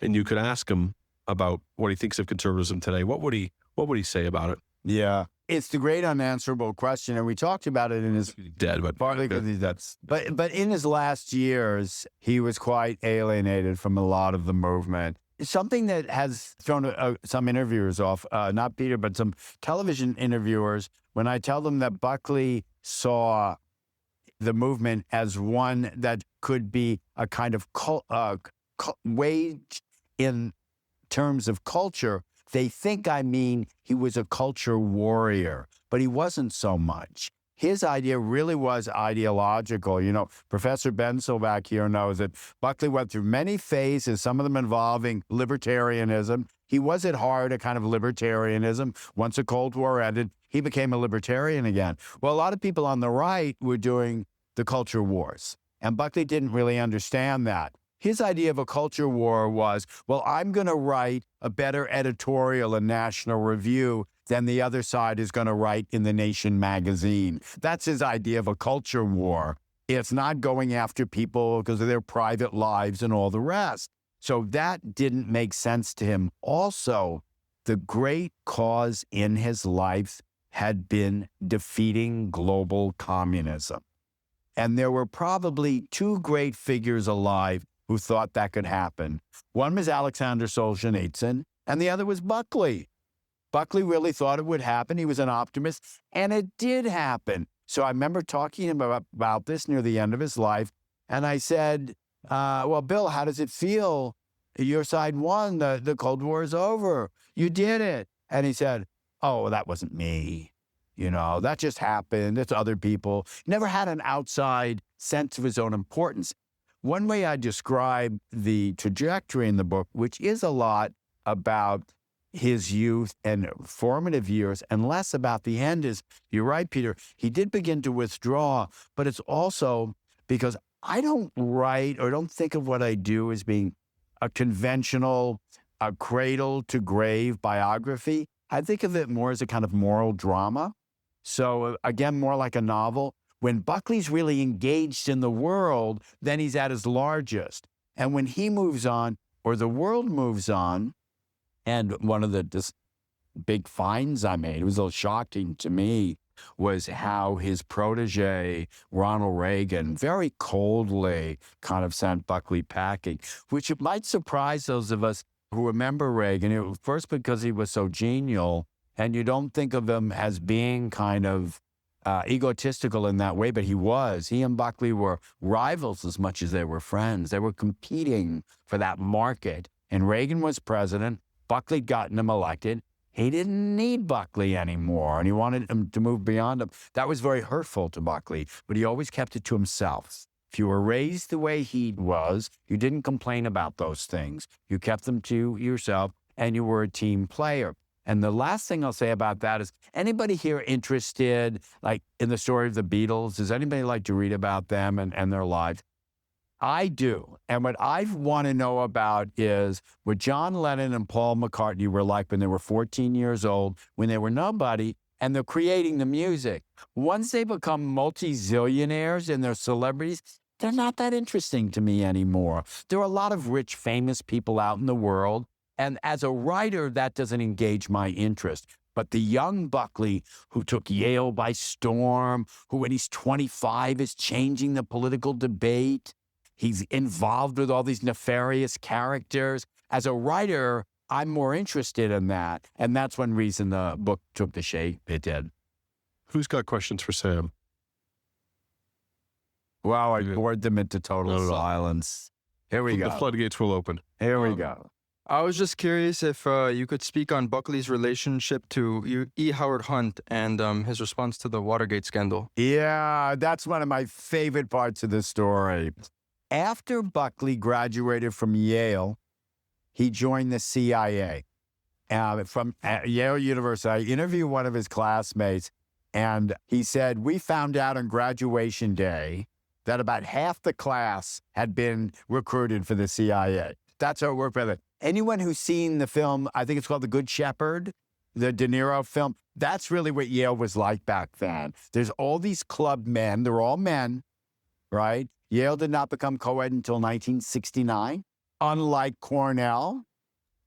and you could ask him about what he thinks of conservatism today, what would he say about it? Yeah. It's the great unanswerable question, and we talked about it in his dead, but partly because he's dead. But in his last years, he was quite alienated from a lot of the movement. It's something that has thrown some interviewers off, not Peter, but some television interviewers. When I tell them that Buckley saw the movement as one that could be a kind of wage in terms of culture, they think I mean he was a culture warrior, but he wasn't so much. His idea really was ideological. You know, Professor Bensel back here knows that Buckley went through many phases, some of them involving libertarianism. He was at heart a kind of libertarianism. Once the Cold War ended, he became a libertarian again. Well, a lot of people on the right were doing the culture wars, and Buckley didn't really understand that. His idea of a culture war was, well, I'm going to write a better editorial in National Review than the other side is going to write in The Nation magazine. That's his idea of a culture war. It's not going after people because of their private lives and all the rest. So that didn't make sense to him. Also, the great cause in his life had been defeating global communism. And there were probably two great figures alive who thought that could happen. One was Alexander Solzhenitsyn, and the other was Buckley. Buckley really thought it would happen. He was an optimist, and it did happen. So I remember talking to him about this near the end of his life, and I said, well, Bill, how does it feel? Your side won. The Cold War is over. You did it. And he said, oh, that wasn't me. That just happened. It's other people. He never had an outside sense of his own importance. One way I describe the trajectory in the book, which is a lot about his youth and formative years and less about the end, is, you're right, Peter, he did begin to withdraw, but it's also because I don't write or don't think of what I do as being a conventional, a cradle-to-grave biography. I think of it more as a kind of moral drama. So again, more like a novel. When Buckley's really engaged in the world, then he's at his largest. And when he moves on, or the world moves on, and one of the big finds I made, it was a little shocking to me, was how his protege, Ronald Reagan, very coldly kind of sent Buckley packing, which might surprise those of us who remember Reagan. First, because he was so genial, and you don't think of him as being kind of egotistical in that way, but he was. He and Buckley were rivals as much as they were friends. They were competing for that market, and Reagan was president. Buckley'd gotten him elected. He didn't need Buckley anymore, and he wanted him to move beyond him. That was very hurtful to Buckley, but he always kept it to himself. If you were raised the way he was, you didn't complain about those things. You kept them to yourself, and you were a team player. And the last thing I'll say about that is, anybody here interested, like, in the story of the Beatles? Does anybody like to read about them and their lives? I do. And what I want to know about is what John Lennon and Paul McCartney were like when they were 14 years old, when they were nobody, and they're creating the music. Once they become multi-zillionaires and they're celebrities, they're not that interesting to me anymore. There are a lot of rich, famous people out in the world, and as a writer, that doesn't engage my interest. But the young Buckley, who took Yale by storm, who when he's 25 is changing the political debate, he's involved with all these nefarious characters. As a writer, I'm more interested in that. And that's one reason the book took the shape it did. Who's got questions for Sam? Wow, I bored them into total silence. Here we go. The floodgates will open. Here we go. I was just curious if you could speak on Buckley's relationship to E. Howard Hunt and his response to the Watergate scandal. Yeah, that's one of my favorite parts of the story. After Buckley graduated from Yale, he joined the CIA from Yale University. I interviewed one of his classmates, and he said, we found out on graduation day that about half the class had been recruited for the CIA. That's how it worked, brother. Anyone who's seen the film, I think it's called The Good Shepherd, the De Niro film, that's really what Yale was like back then. There's all these club men. They're all men, right? Yale did not become co-ed until 1969, unlike Cornell.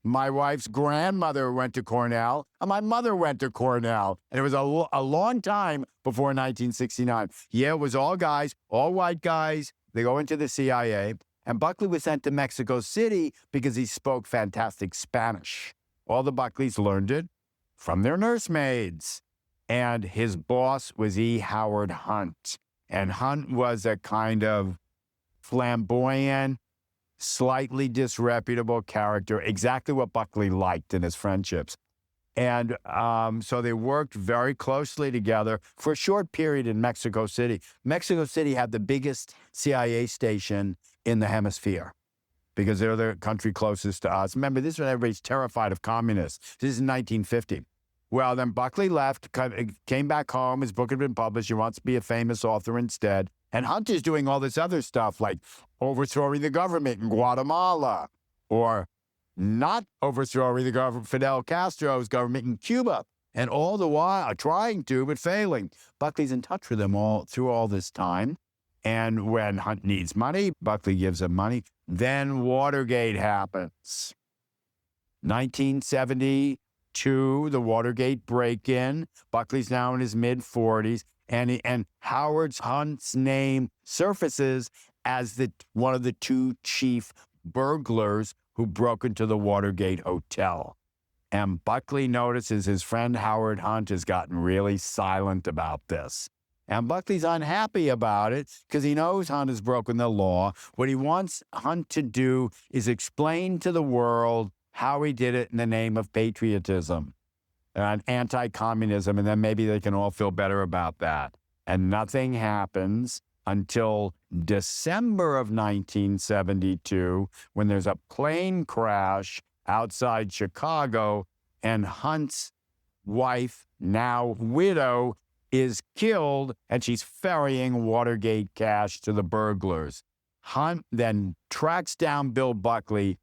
My wife's grandmother went to Cornell, and my mother went to Cornell. And it was a long time before 1969. Yale was all guys, all white guys. They go into the CIA. And Buckley was sent to Mexico City because he spoke fantastic Spanish. All the Buckleys learned it from their nursemaids. And his boss was E. Howard Hunt. And Hunt was a kind of flamboyant, slightly disreputable character, exactly what Buckley liked in his friendships. And so they worked very closely together for a short period in Mexico City. Mexico City had the biggest CIA station in the hemisphere because they're the country closest to us. Remember, this is when everybody's terrified of communists. This is 1950. Well, then Buckley left, came back home. His book had been published. He wants to be a famous author instead. And Hunt is doing all this other stuff like overthrowing the government in Guatemala or not overthrowing the government, Fidel Castro's government in Cuba. And all the while trying to, but failing. Buckley's in touch with them all through all this time. And when Hunt needs money, Buckley gives him money. Then Watergate happens. 1972, 1972, the Watergate break-in. Buckley's now in his mid-40s, and Howard Hunt's name surfaces as one of the two chief burglars who broke into the Watergate Hotel. And Buckley notices his friend Howard Hunt has gotten really silent about this. And Buckley's unhappy about it because he knows Hunt has broken the law. What he wants Hunt to do is explain to the world how he did it in the name of patriotism and anti-communism, and then maybe they can all feel better about that. And nothing happens until December of 1972, when there's a plane crash outside Chicago, and Hunt's wife, now widow, is killed, and she's ferrying Watergate cash to the burglars. Hunt then tracks down Bill Buckley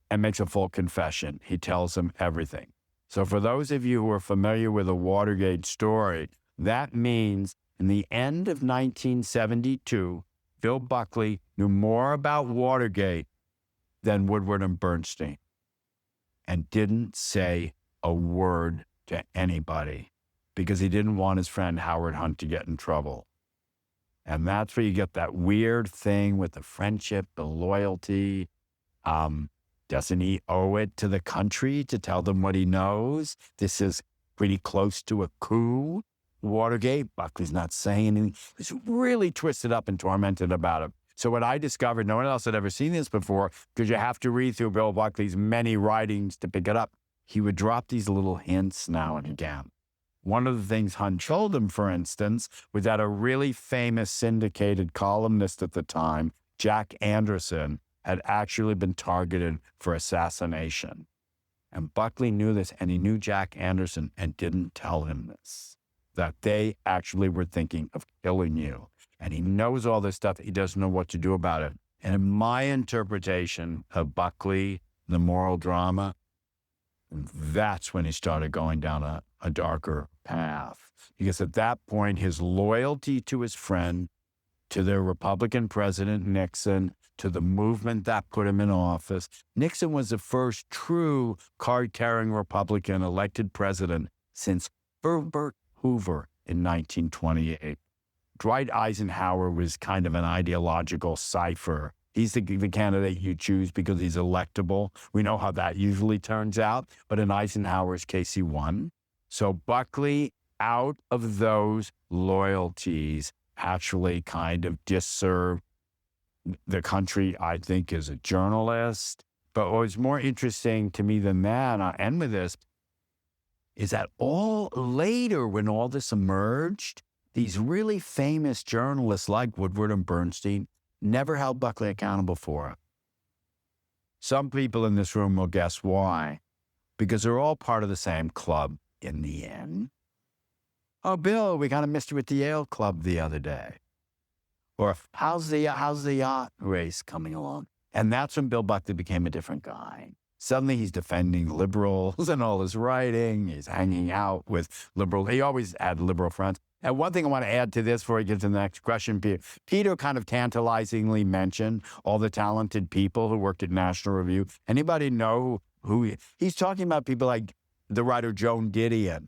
and makes a full confession. He tells him everything. So for those of you who are familiar with the Watergate story, that means in the end of 1972, Bill Buckley knew more about Watergate than Woodward and Bernstein, and didn't say a word to anybody because he didn't want his friend Howard Hunt to get in trouble. And that's where you get that weird thing with the friendship, the loyalty. Doesn't he owe it to the country to tell them what he knows? This is pretty close to a coup. Watergate, Buckley's not saying anything. He's really twisted up and tormented about it. So what I discovered, no one else had ever seen this before, because you have to read through Bill Buckley's many writings to pick it up. He would drop these little hints now and again. One of the things Hunt told him, for instance, was that a really famous syndicated columnist at the time, Jack Anderson, had actually been targeted for assassination. And Buckley knew this, and he knew Jack Anderson and didn't tell him this, that they actually were thinking of killing you. And he knows all this stuff. He doesn't know what to do about it. And in my interpretation of Buckley, the moral drama, that's when he started going down a darker path. Because at that point, his loyalty to his friend, to the Republican President Nixon, to the movement that put him in office. Nixon was the first true card-carrying Republican elected president since Herbert Hoover in 1928. Dwight Eisenhower was kind of an ideological cipher. He's the candidate you choose because he's electable. We know how that usually turns out, but in Eisenhower's case, he won. So Buckley, out of those loyalties, actually kind of disserved the country, I think, as a journalist. But what was more interesting to me than that, and I'll end with this, is that all later, when all this emerged, these really famous journalists like Woodward and Bernstein never held Buckley accountable for it. Some people in this room will guess why. Because they're all part of the same club in the end. Oh, Bill, we kind of missed you at the Yale Club the other day. Or how's the yacht race coming along? And that's when Bill Buckley became a different guy. Suddenly he's defending liberals in all his writing. He's hanging out with liberals. He always had liberal friends. And one thing I want to add to this before I get to the next question, Peter kind of tantalizingly mentioned all the talented people who worked at National Review. Anybody know who he's talking about? People like the writer Joan Didion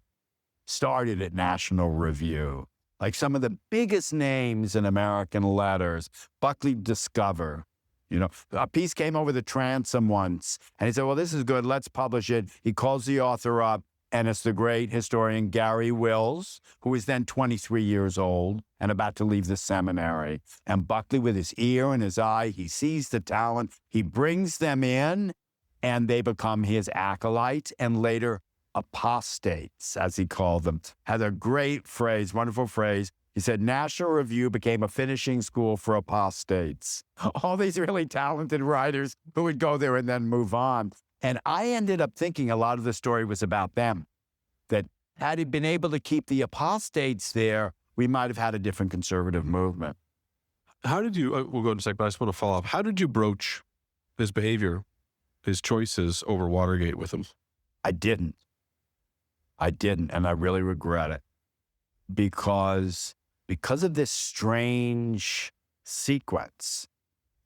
started at National Review. Like some of the biggest names in American letters, Buckley discovered. You know, a piece came over the transom once, and he said, well, this is good, let's publish it. He calls the author up, and it's the great historian Gary Wills, who is then 23 years old and about to leave the seminary. And Buckley, with his ear and his eye, he sees the talent, he brings them in, and they become his acolytes, and later apostates, as he called them. Had a great phrase, wonderful phrase. He said, National Review became a finishing school for apostates. All these really talented writers who would go there and then move on. And I ended up thinking a lot of the story was about them. That had he been able to keep the apostates there, we might have had a different conservative movement. How did you, we'll go in a sec, but I just want to follow up. How did you broach his behavior, his choices over Watergate with him? I didn't, and I really regret it. Because of this strange sequence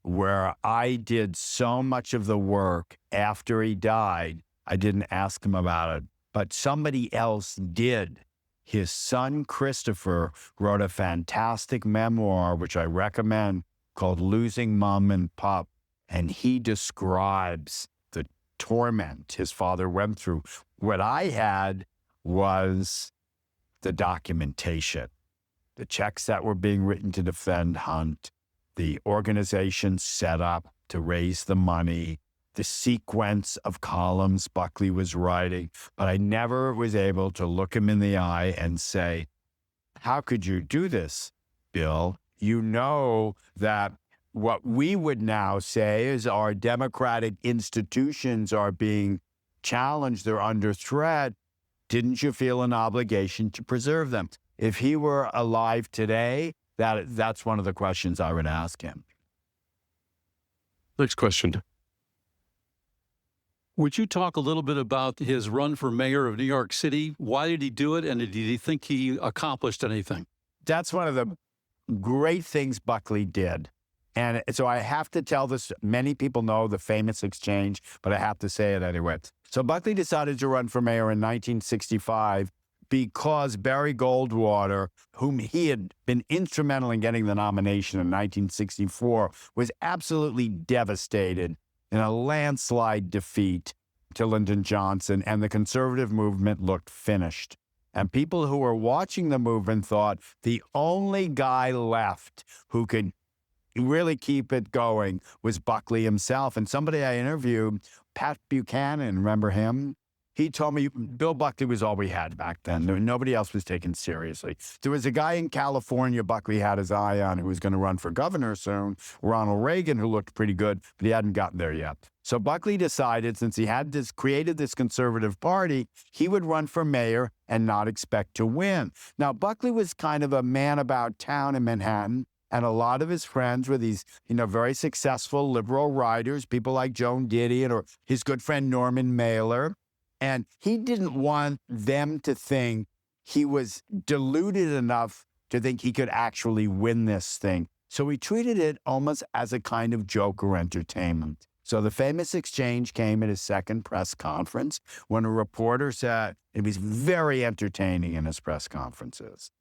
where I did so much of the work after he died, I didn't ask him about it, but somebody else did. His son, Christopher, wrote a fantastic memoir, which I recommend, called Losing Mom and Pop. And he describes the torment his father went through. What I had was the documentation, the checks that were being written to defend Hunt, the organization set up to raise the money, the sequence of columns Buckley was writing, but I never was able to look him in the eye and say, how could you do this, Bill? You know that what we would now say is our democratic institutions are being challenged, they're under threat. Didn't you feel an obligation to preserve them? If he were alive today, that's one of the questions I would ask him. Next question. Would you talk a little bit about his run for mayor of New York City? Why did he do it, and did he think he accomplished anything? That's one of the great things Buckley did. And so I have to tell this, many people know the famous exchange, but I have to say it anyway. So Buckley decided to run for mayor in 1965 because Barry Goldwater, whom he had been instrumental in getting the nomination in 1964, was absolutely devastated in a landslide defeat to Lyndon Johnson, and the conservative movement looked finished. And people who were watching the movement thought the only guy left who could really keep it going was Buckley himself. And somebody I interviewed, Pat Buchanan, remember him? He told me Bill Buckley was all we had back then. Nobody else was taken seriously. There was a guy in California Buckley had his eye on who was going to run for governor soon, Ronald Reagan, who looked pretty good, but he hadn't gotten there yet. So Buckley decided, since he had created this conservative party, he would run for mayor and not expect to win. Now, Buckley was kind of a man about town in Manhattan, and a lot of his friends were these, very successful liberal writers, people like Joan Didion or his good friend Norman Mailer. And he didn't want them to think he was deluded enough to think he could actually win this thing. So he treated it almost as a kind of joke or entertainment. So the famous exchange came at his second press conference when a reporter said, it was very entertaining in his press conferences.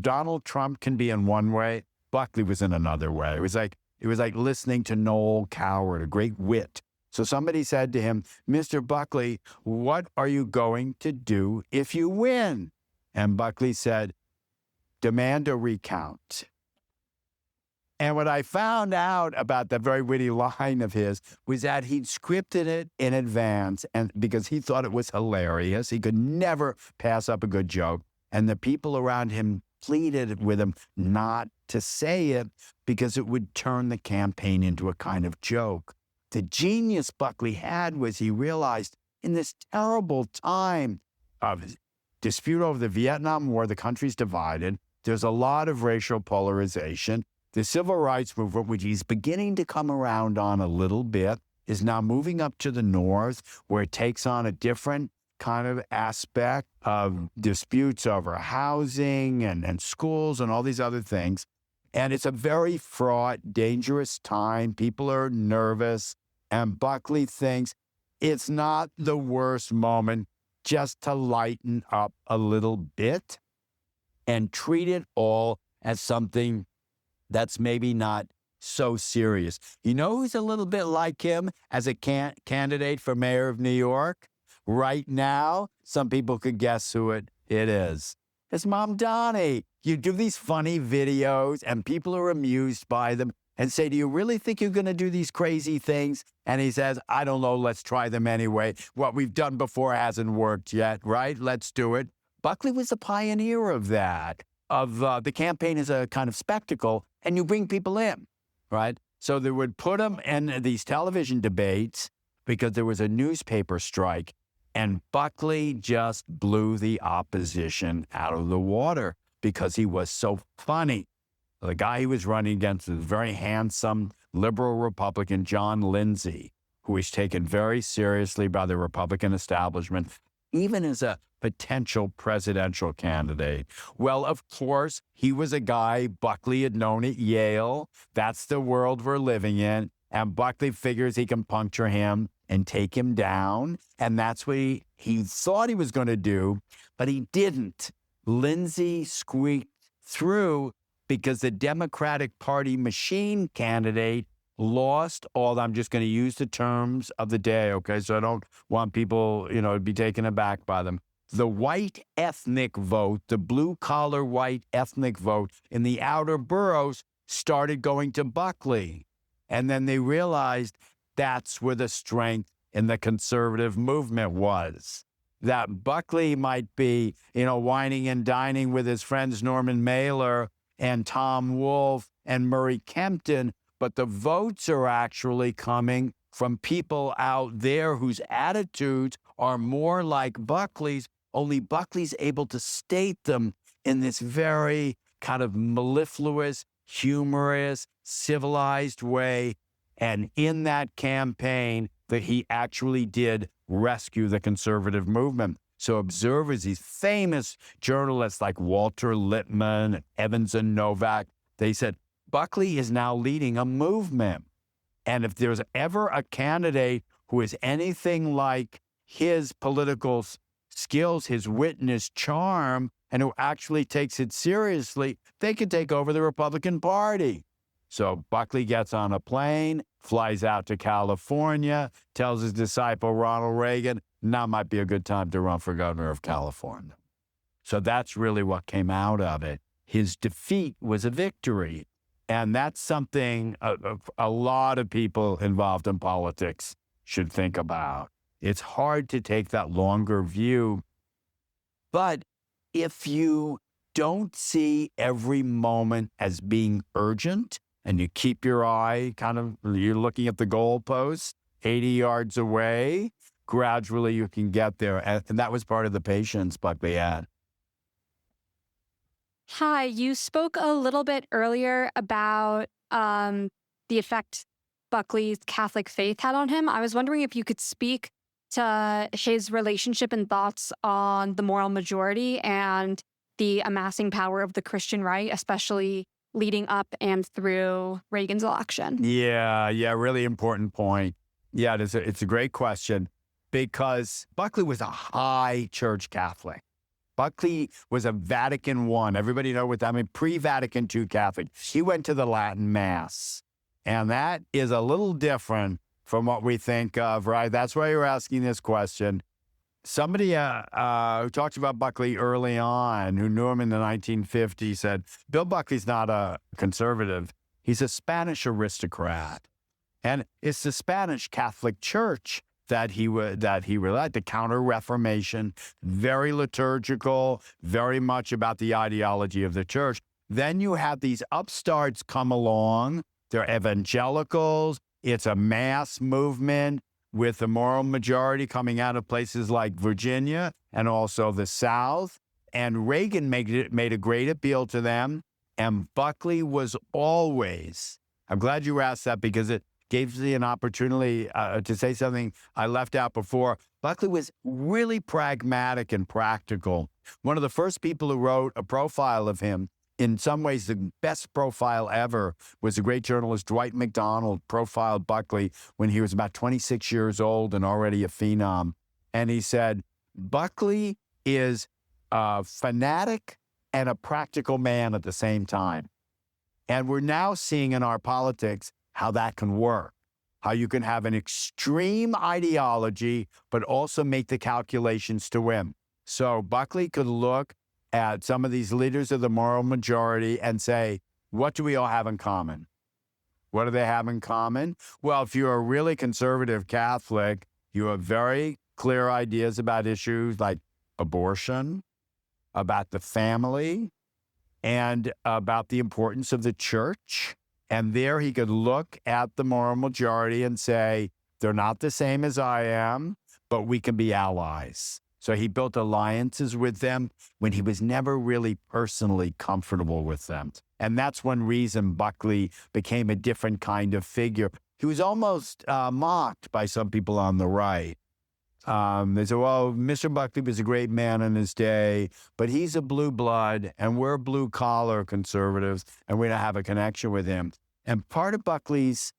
Donald Trump can be in one way, Buckley was in another way. It was like listening to Noel Coward, a great wit. So somebody said to him, Mr. Buckley, what are you going to do if you win? And Buckley said, demand a recount. And what I found out about that very witty line of his was that he'd scripted it in advance, and because he thought it was hilarious. He could never pass up a good joke. And the people around him pleaded with him not to say it because it would turn the campaign into a kind of joke. The genius Buckley had was he realized in this terrible time of dispute over the Vietnam War, the country's divided. There's a lot of racial polarization. The civil rights movement, which he's beginning to come around on a little bit, is now moving up to the north, where it takes on a different kind of aspect of disputes over housing and schools and all these other things. And it's a very fraught, dangerous time. People are nervous. And Buckley thinks it's not the worst moment just to lighten up a little bit and treat it all as something that's maybe not so serious. You know who's a little bit like him as a candidate for mayor of New York? Right now, some people could guess who it is. It's Mom Donnie. You do these funny videos and people are amused by them and say, do you really think you're going to do these crazy things? And he says, I don't know, let's try them anyway. What we've done before hasn't worked yet, right? Let's do it. Buckley was a pioneer of that, of the campaign as a kind of spectacle, and you bring people in, right? So they would put them in these television debates because there was a newspaper strike, and Buckley just blew the opposition out of the water because he was so funny. The guy he was running against was a very handsome liberal Republican, John Lindsay, who was taken very seriously by the Republican establishment, even as a potential presidential candidate. Well, of course, he was a guy Buckley had known at Yale. That's the world we're living in. And Buckley figures he can puncture him and take him down. And that's what he thought he was going to do, but he didn't. Lindsay squeaked through because the Democratic Party machine candidate lost all, I'm just going to use the terms of the day, okay? So I don't want people, to be taken aback by them. The white ethnic vote, the blue-collar white ethnic vote in the outer boroughs started going to Buckley. And then they realized that's where the strength in the conservative movement was. That Buckley might be, whining and dining with his friends Norman Mailer and Tom Wolfe and Murray Kempton, but the votes are actually coming from people out there whose attitudes are more like Buckley's, only Buckley's able to state them in this very kind of mellifluous, humorous, civilized way. And in that campaign, that he actually did rescue the conservative movement. So observers, these famous journalists like Walter Lippmann, Evans and Novak, they said, Buckley is now leading a movement. And if there's ever a candidate who is anything like his political skills, his wit and his charm, and who actually takes it seriously, they could take over the Republican Party. So Buckley gets on a plane, flies out to California, tells his disciple Ronald Reagan, now might be a good time to run for governor of California. So that's really what came out of it. His defeat was a victory. And that's something a lot of people involved in politics should think about. It's hard to take that longer view. But if you don't see every moment as being urgent, and you keep your eye you're looking at the goalpost 80 yards away, gradually you can get there. And that was part of the patience Buckley had. Hi, you spoke a little bit earlier about the effect Buckley's Catholic faith had on him. I was wondering if you could speak to his relationship and thoughts on the moral majority and the amassing power of the Christian right, especially leading up and through Reagan's election. Yeah, really important point. Yeah, it's a great question because Buckley was a high church Catholic. Buckley was a Vatican I. Everybody know what that means? Pre-Vatican II Catholic. He went to the Latin Mass. And that is a little different from what we think of, right? That's why you're asking this question. Somebody who talked about Buckley early on, who knew him in the 1950s, said, Bill Buckley's not a conservative. He's a Spanish aristocrat. And it's the Spanish Catholic Church that he relied, the Counter-Reformation, very liturgical, very much about the ideology of the church. Then you have these upstarts come along. They're evangelicals. It's a mass movement with the moral majority coming out of places like Virginia and also the South. And Reagan made a great appeal to them. And Buckley was always, I'm glad you asked that because it gave me an opportunity to say something I left out before. Buckley was really pragmatic and practical. One of the first people who wrote a profile of him, in some ways the best profile ever, was the great journalist Dwight MacDonald, profiled Buckley when he was about 26 years old and already a phenom. And he said, Buckley is a fanatic and a practical man at the same time. And we're now seeing in our politics how that can work, how you can have an extreme ideology, but also make the calculations to win. So Buckley could look at some of these leaders of the moral majority and say, what do we all have in common? What do they have in common? Well, if you're a really conservative Catholic, you have very clear ideas about issues like abortion, about the family, and about the importance of the church. And there he could look at the moral majority and say, they're not the same as I am, but we can be allies. So he built alliances with them when he was never really personally comfortable with them. And that's one reason Buckley became a different kind of figure. He was almost mocked by some people on the right. They said, well, Mr. Buckley was a great man in his day, but he's a blue blood and we're blue collar conservatives and we don't have a connection with him. And part of Buckley's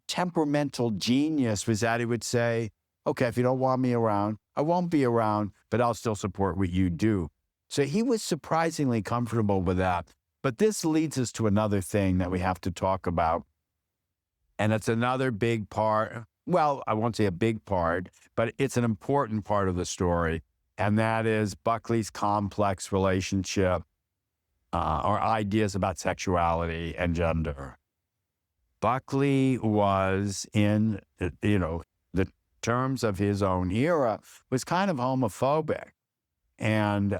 temperamental genius was that he would say, okay, if you don't want me around, I won't be around, but I'll still support what you do. So he was surprisingly comfortable with that. But this leads us to another thing that we have to talk about. And it's another big part. Well, I won't say a big part, but it's an important part of the story. And that is Buckley's complex relationship or ideas about sexuality and gender. Buckley was in, the terms of his own era, was kind of homophobic. And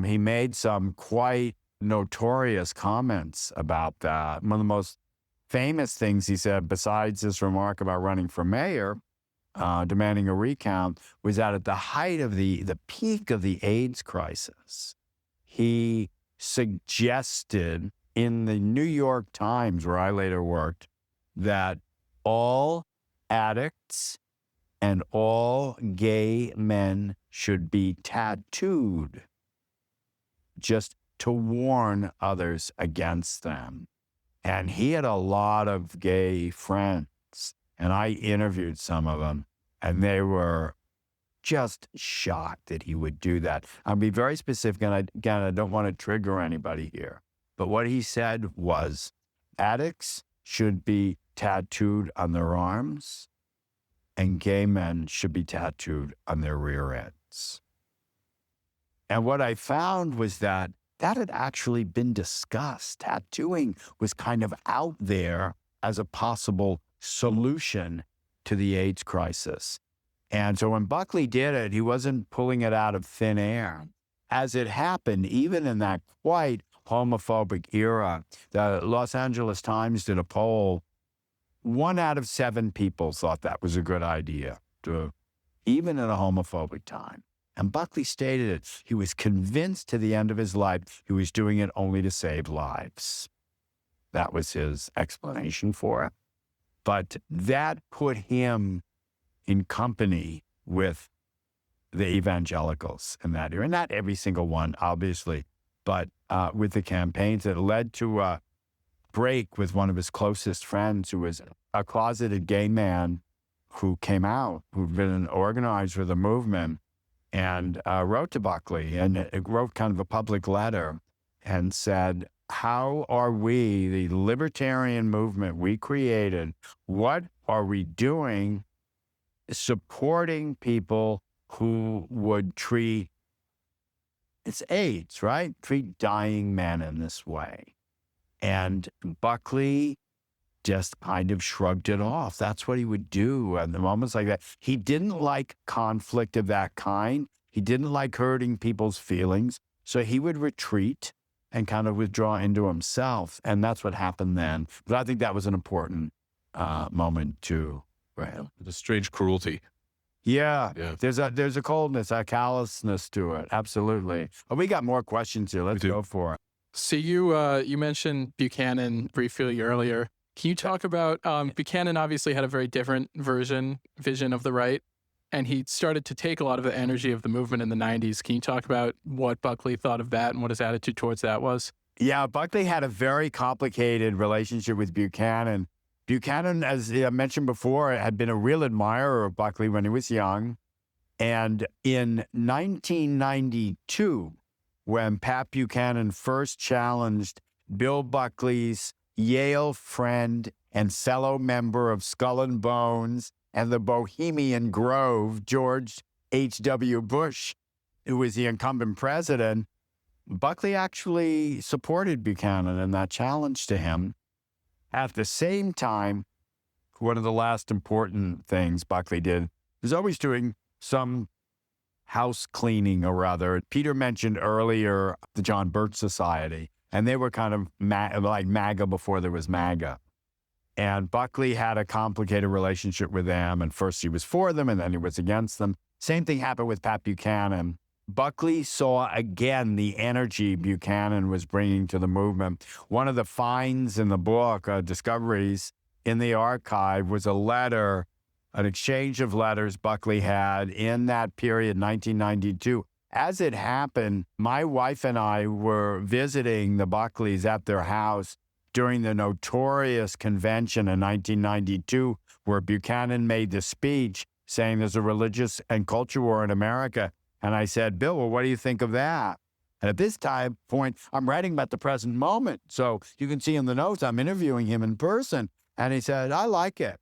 he made some quite notorious comments about that. One of the most famous things he said, besides his remark about running for mayor, demanding a recount, was that at the height of the peak of the AIDS crisis, he suggested in the New York Times, where I later worked, that all addicts and all gay men should be tattooed just to warn others against them. And he had a lot of gay friends, and I interviewed some of them, and they were just shocked that he would do that. I'll be very specific, and I don't want to trigger anybody here. But what he said was, addicts should be tattooed on their arms, and gay men should be tattooed on their rear ends. And what I found was that had actually been discussed. Tattooing was kind of out there as a possible solution to the AIDS crisis. And so when Buckley did it, he wasn't pulling it out of thin air. As it happened, even in that quite homophobic era, the Los Angeles Times did a poll. 1 out of 7 people thought that was a good idea, even in a homophobic time. And Buckley stated it. He was convinced to the end of his life he was doing it only to save lives. That was his explanation for it. But that put him in company with the evangelicals in that era. Not every single one, obviously, but with the campaigns that led to a break with one of his closest friends, who was a closeted gay man who came out, who'd been an organizer of the movement, and wrote to Buckley and wrote kind of a public letter and said, how are we, the libertarian movement we created, what are we doing supporting people who would treat, it's AIDS, right? Treat dying men in this way. And Buckley just kind of shrugged it off. That's what he would do at the moments like that. He didn't like conflict of that kind. He didn't like hurting people's feelings. So he would retreat and kind of withdraw into himself. And that's what happened then. But I think that was an important moment too. Right. The strange cruelty. Yeah. There's a coldness, a callousness to it. Absolutely. Oh, we got more questions here. Let's go for it. So you mentioned Buchanan briefly earlier. Can you talk about Buchanan obviously had a very different vision of the right, and he started to take a lot of the energy of the movement in the 90s. Can you talk about what Buckley thought of that and what his attitude towards that was? Yeah, Buckley had a very complicated relationship with Buchanan. Buchanan, as I mentioned before, had been a real admirer of Buckley when he was young. And in 1992, when Pat Buchanan first challenged Bill Buckley's Yale friend and fellow member of Skull and Bones and the Bohemian Grove, George H.W. Bush, who was the incumbent president, Buckley actually supported Buchanan in that challenge to him. At the same time, one of the last important things Buckley did was always doing some house cleaning or other. Peter mentioned earlier the John Birch Society, and they were kind of like MAGA before there was MAGA. And Buckley had a complicated relationship with them, and first he was for them, and then he was against them. Same thing happened with Pat Buchanan. Buckley saw again the energy Buchanan was bringing to the movement. One of the finds in the book, Discoveries in the Archive, was a letter, an exchange of letters Buckley had in that period, 1992. As it happened, my wife and I were visiting the Buckleys at their house during the notorious convention in 1992, where Buchanan made the speech saying there's a religious and culture war in America. And I said, Bill, well, what do you think of that? And at this point, I'm writing about the present moment. So you can see in the notes, I'm interviewing him in person. And he said, I like it.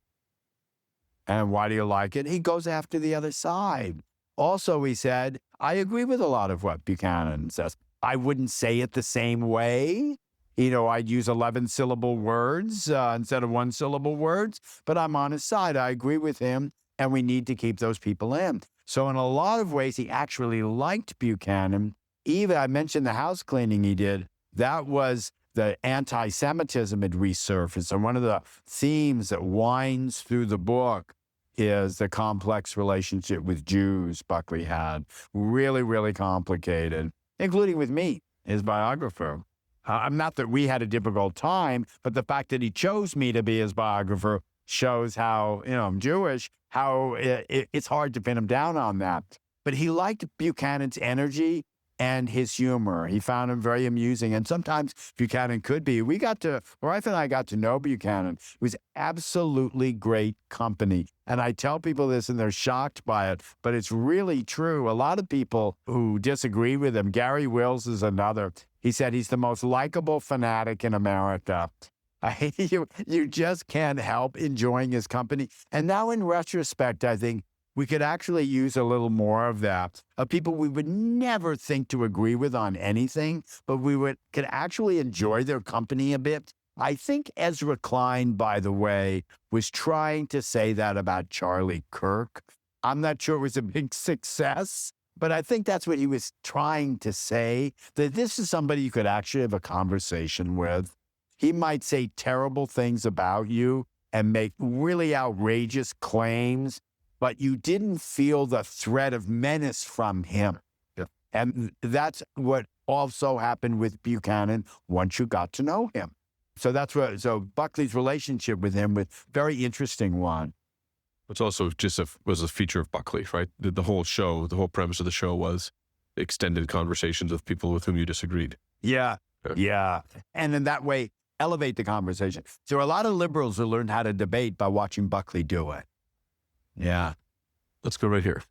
And why do you like it? He goes after the other side. Also, he said, I agree with a lot of what Buchanan says. I wouldn't say it the same way. I'd use 11-syllable words instead of one-syllable words, but I'm on his side. I agree with him, and we need to keep those people in. So in a lot of ways, he actually liked Buchanan. Even I mentioned the house cleaning he did. That was the anti-Semitism had resurfaced. And one of the themes that winds through the book is the complex relationship with Jews Buckley had. Really, really complicated, including with me, his biographer. Not that we had a difficult time, but the fact that he chose me to be his biographer shows how, I'm Jewish, how it's hard to pin him down on that. But he liked Buchanan's energy and his humor. He found him very amusing. And sometimes Buchanan could be. My wife and I got to know Buchanan. It was absolutely great company. And I tell people this and they're shocked by it, but it's really true. A lot of people who disagree with him, Gary Wills is another. He said he's the most likable fanatic in America. You just can't help enjoying his company. And now in retrospect, I think we could actually use a little more of that, of people we would never think to agree with on anything, but could actually enjoy their company a bit. I think Ezra Klein, by the way, was trying to say that about Charlie Kirk. I'm not sure it was a big success, but I think that's what he was trying to say, that this is somebody you could actually have a conversation with. He might say terrible things about you and make really outrageous claims, but you didn't feel the threat of menace from him. Yeah. And that's what also happened with Buchanan once you got to know him. So so Buckley's relationship with him was a very interesting one. It's also was a feature of Buckley, right? The whole show, the whole premise of the show was extended conversations with people with whom you disagreed. Yeah. And in that way, elevate the conversation. So a lot of liberals who learned how to debate by watching Buckley do it. Yeah. Let's go right here.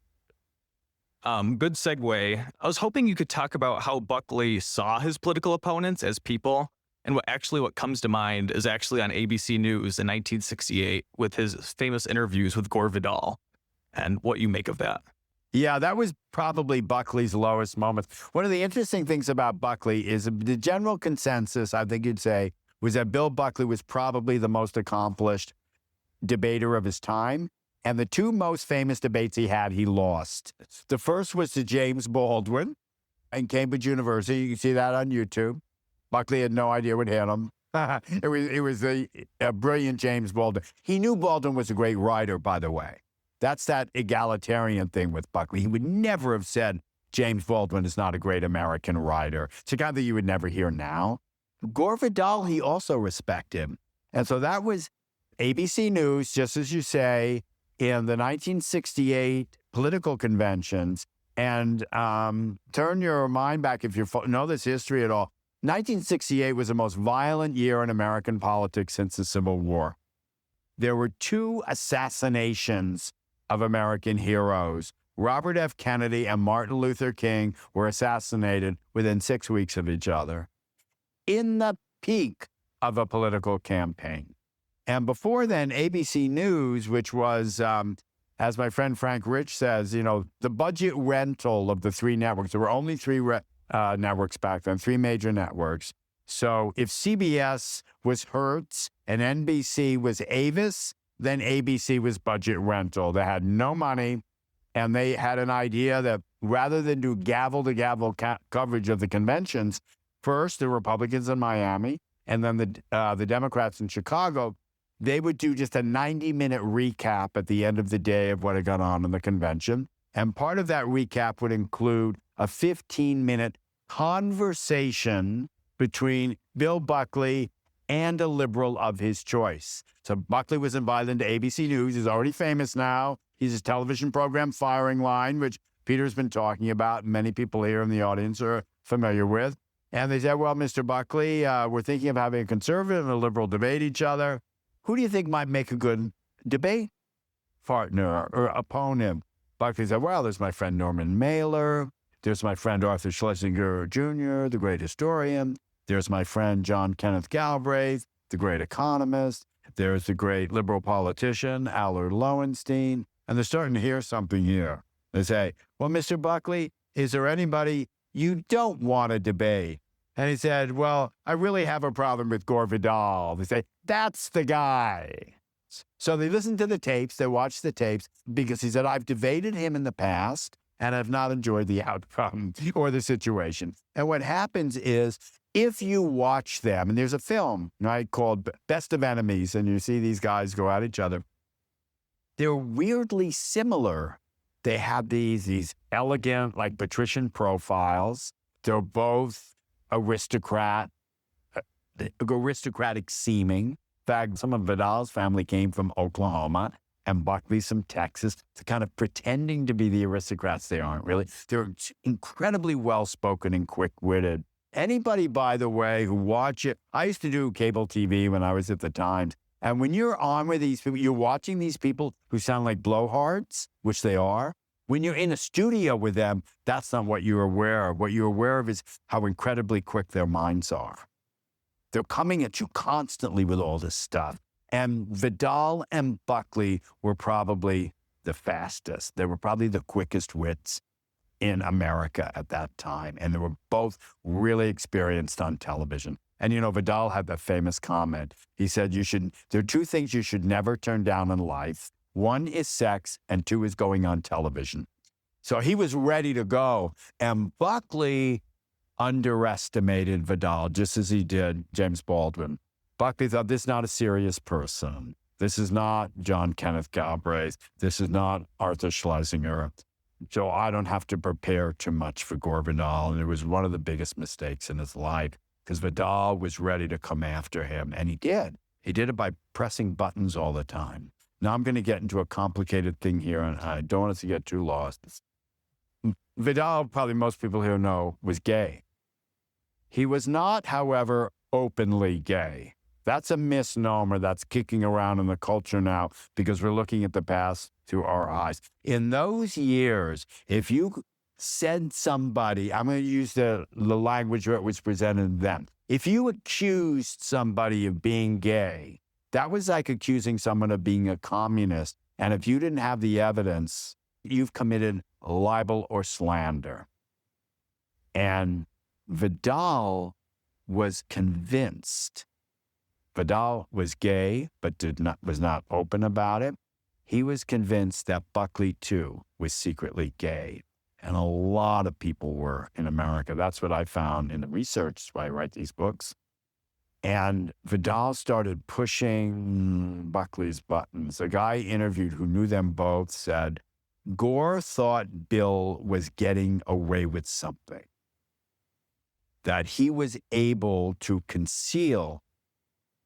Good segue. I was hoping you could talk about how Buckley saw his political opponents as people, and what comes to mind is actually on ABC News in 1968 with his famous interviews with Gore Vidal, and what you make of that. Yeah, that was probably Buckley's lowest moment. One of the interesting things about Buckley is the general consensus, I think you'd say, was that Bill Buckley was probably the most accomplished debater of his time. And the two most famous debates he had, he lost. The first was to James Baldwin in Cambridge University. You can see that on YouTube. Buckley had no idea what hit him. It was a brilliant James Baldwin. He knew Baldwin was a great writer, by the way. That's that egalitarian thing with Buckley. He would never have said James Baldwin is not a great American writer. It's a guy that you would never hear now. Gore Vidal, he also respected. And so that was ABC News, just as you say, in the 1968 political conventions. And turn your mind back if you know this history at all. 1968 was the most violent year in American politics since the Civil War. There were two assassinations of American heroes. Robert F. Kennedy and Martin Luther King were assassinated within 6 weeks of each other in the peak of a political campaign. And before then, ABC News, which was, as my friend Frank Rich says, the budget rental of the three networks. There were only three networks back then, three major networks. So if CBS was Hertz and NBC was Avis, then ABC was budget rental. They had no money, and they had an idea that rather than do gavel-to-gavel coverage of the conventions, first the Republicans in Miami, and then the Democrats in Chicago, they would do just a 90-minute recap at the end of the day of what had gone on in the convention. And part of that recap would include a 15-minute conversation between Bill Buckley and a liberal of his choice. So Buckley was invited into ABC News. He's already famous now. He's his television program, Firing Line, which Peter's been talking about, and many people here in the audience are familiar with. And they said, well, Mr. Buckley, we're thinking of having a conservative and a liberal debate each other. Who do you think might make a good debate partner or opponent? Buckley said, well, there's my friend Norman Mailer. There's my friend Arthur Schlesinger Jr., the great historian. There's my friend John Kenneth Galbraith, the great economist. There's the great liberal politician, Allard Lowenstein. And they're starting to hear something here. They say, well, Mr. Buckley, is there anybody you don't want to debate? And he said, well, I really have a problem with Gore Vidal. They say, that's the guy. So they listened to the tapes, they watched the tapes, because he said, I've debated him in the past, and I've not enjoyed the outcome or the situation. And what happens is, if you watch them, and there's a film, right, called Best of Enemies, and you see these guys go at each other, they're weirdly similar. They have these elegant, like patrician profiles. They're both aristocratic seeming. In fact, some of Vidal's family came from Oklahoma and Buckley's from Texas. They're kind of pretending to be the aristocrats they aren't really. They're incredibly well-spoken and quick-witted. Anybody, by the way, who watch it, I used to do cable TV when I was at the Times. And when you're on with these people, you're watching these people who sound like blowhards, which they are. When you're in a studio with them, that's not what you're aware of. What you're aware of is how incredibly quick their minds are. They're coming at you constantly with all this stuff. And Vidal and Buckley were probably the fastest. They were probably the quickest wits in America at that time. And they were both really experienced on television. And, you know, Vidal had that famous comment. He said, there are two things you should never turn down in life. One is sex, and two is going on television. So he was ready to go. And Buckley underestimated Vidal, just as he did James Baldwin. Buckley thought, this is not a serious person. This is not John Kenneth Galbraith. This is not Arthur Schlesinger. So I don't have to prepare too much for Gore Vidal. And it was one of the biggest mistakes in his life, because Vidal was ready to come after him. And he did. He did it by pressing buttons all the time. Now I'm going to get into a complicated thing here, and I don't want us to get too lost. Vidal, probably most people here know, was gay. He was not, however, openly gay. That's a misnomer that's kicking around in the culture now because we're looking at the past through our eyes. In those years, if you said somebody, I'm going to use the language that was presented then. If you accused somebody of being gay, that was like accusing someone of being a communist. And if you didn't have the evidence, you've committed libel or slander. And Vidal was convinced. Vidal was gay, but was not open about it. He was convinced that Buckley, too, was secretly gay. And a lot of people were in America. That's what I found in the research. That's why I write these books. And Vidal started pushing Buckley's buttons. A guy interviewed who knew them both said, Gore thought Bill was getting away with something, that he was able to conceal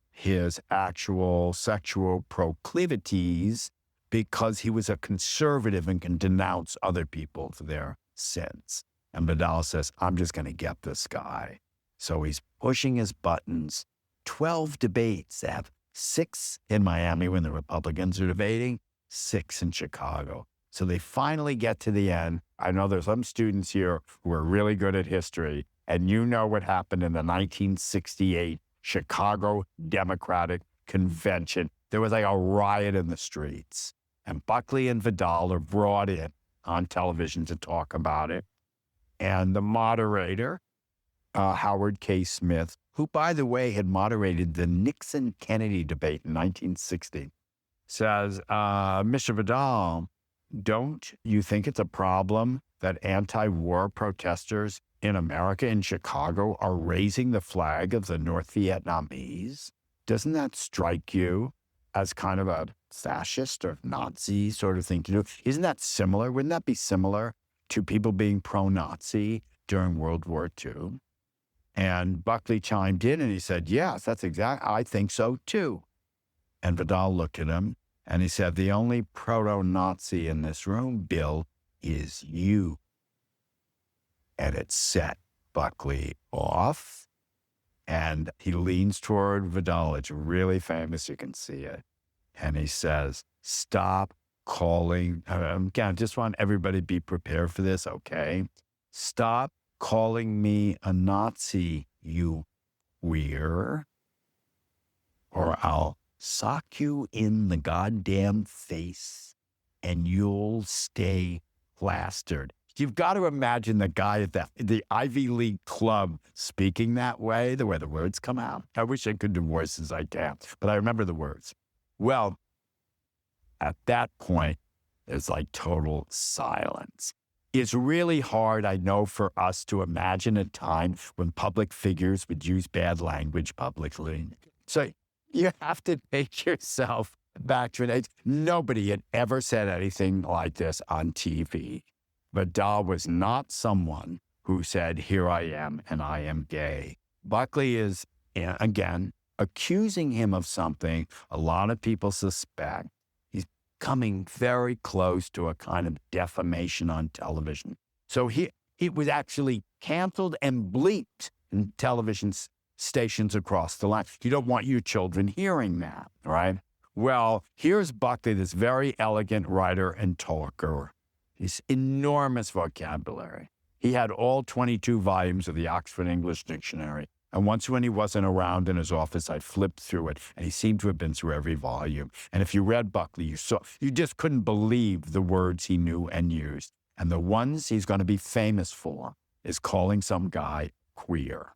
his actual sexual proclivities because he was a conservative and can denounce other people for their sins. And Vidal says, I'm just going to get this guy. So he's pushing his buttons. 12 debates. They have 6 in Miami when the Republicans are debating, 6 in Chicago. So they finally get to the end. I know there's some students here who are really good at history, and you know what happened in the 1968 Chicago Democratic Convention. There was like a riot in the streets. And Buckley and Vidal are brought in on television to talk about it. And the moderator, Howard K. Smith, who, by the way, had moderated the Nixon-Kennedy debate in 1960, says, Mr. Vidal, don't you think it's a problem that anti-war protesters in America, in Chicago, are raising the flag of the North Vietnamese? Doesn't that strike you as kind of a fascist or Nazi sort of thing to do? Isn't that similar? Wouldn't that be similar to people being pro-Nazi during World War II? And Buckley chimed in and he said, yes, that's exactly, I think so too. And Vidal looked at him and he said, the only proto-Nazi in this room, Bill, is you. And it set Buckley off, and he leans toward Vidal. It's really famous. You can see it. And he says, stop calling. Again, I just want everybody to be prepared for this, okay? Stop calling me a Nazi, you queer, or I'll sock you in the goddamn face and you'll stay plastered. You've got to imagine the guy at the Ivy League club speaking that way, the way the words come out. I wish I could do voices I can, but I remember the words. Well, at that point, there's like total silence. It's really hard, I know, for us to imagine a time when public figures would use bad language publicly. So you have to take yourself back to an age. Nobody had ever said anything like this on TV. Vidal was not someone who said, here I am and I am gay. Buckley is, again, accusing him of something a lot of people suspect. He's coming very close to a kind of defamation on television. So it was actually canceled and bleeped in television stations across the line. You don't want your children hearing that, right? Well, here's Buckley, this very elegant writer and talker. His enormous vocabulary. He had all 22 volumes of the Oxford English Dictionary. And once when he wasn't around in his office, I'd flipped through it, and he seemed to have been through every volume. And if you read Buckley, you just couldn't believe the words he knew and used. And the ones he's going to be famous for is calling some guy queer.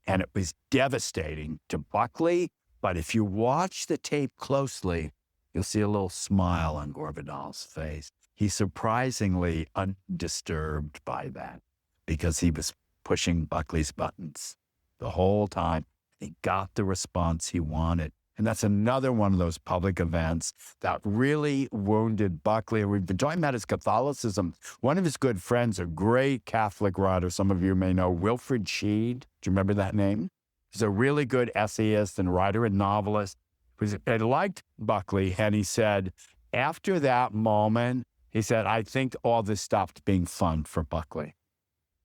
And it was devastating to Buckley, but if you watch the tape closely, you'll see a little smile on Gore Vidal's face. He's surprisingly undisturbed by that because he was pushing Buckley's buttons the whole time. He got the response he wanted. And that's another one of those public events that really wounded Buckley. We've been talking about his Catholicism. One of his good friends, a great Catholic writer, some of you may know, Wilfred Sheed. Do you remember that name? He's a really good essayist and writer and novelist. He liked Buckley, and he said, after that moment, he said, I think all this stopped being fun for Buckley.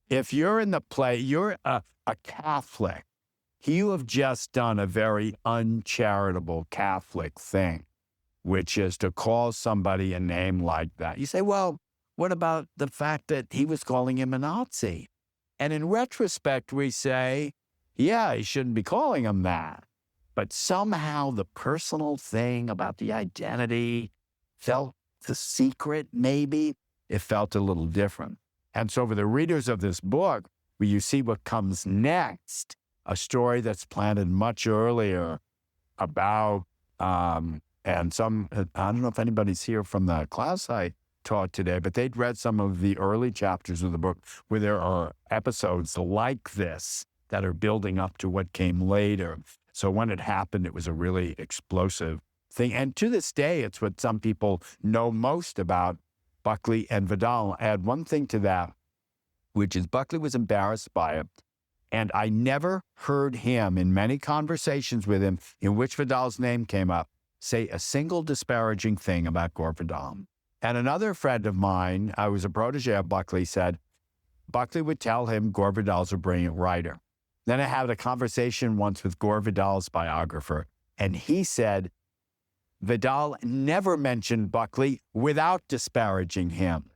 If you're in the play, you're a Catholic, you have just done a very uncharitable Catholic thing, which is to call somebody a name like that. You say, well, what about the fact that he was calling him a Nazi? And in retrospect, we say, yeah, he shouldn't be calling him that. But somehow the personal thing about the identity felt the secret, maybe. It felt a little different. And so for the readers of this book, where you see what comes next, a story that's planted much earlier about, and some, I don't know if anybody's here from the class I taught today, but they'd read some of the early chapters of the book where there are episodes like this that are building up to what came later. So when it happened, it was a really explosive thing. And to this day, it's what some people know most about Buckley and Vidal. I'll add one thing to that, which is Buckley was embarrassed by it. And I never heard him in many conversations with him in which Vidal's name came up say a single disparaging thing about Gore Vidal. And another friend of mine, I was a protege of Buckley, said Buckley would tell him Gore Vidal's a brilliant writer. Then I had a conversation once with Gore Vidal's biographer, and he said Vidal never mentioned Buckley without disparaging him.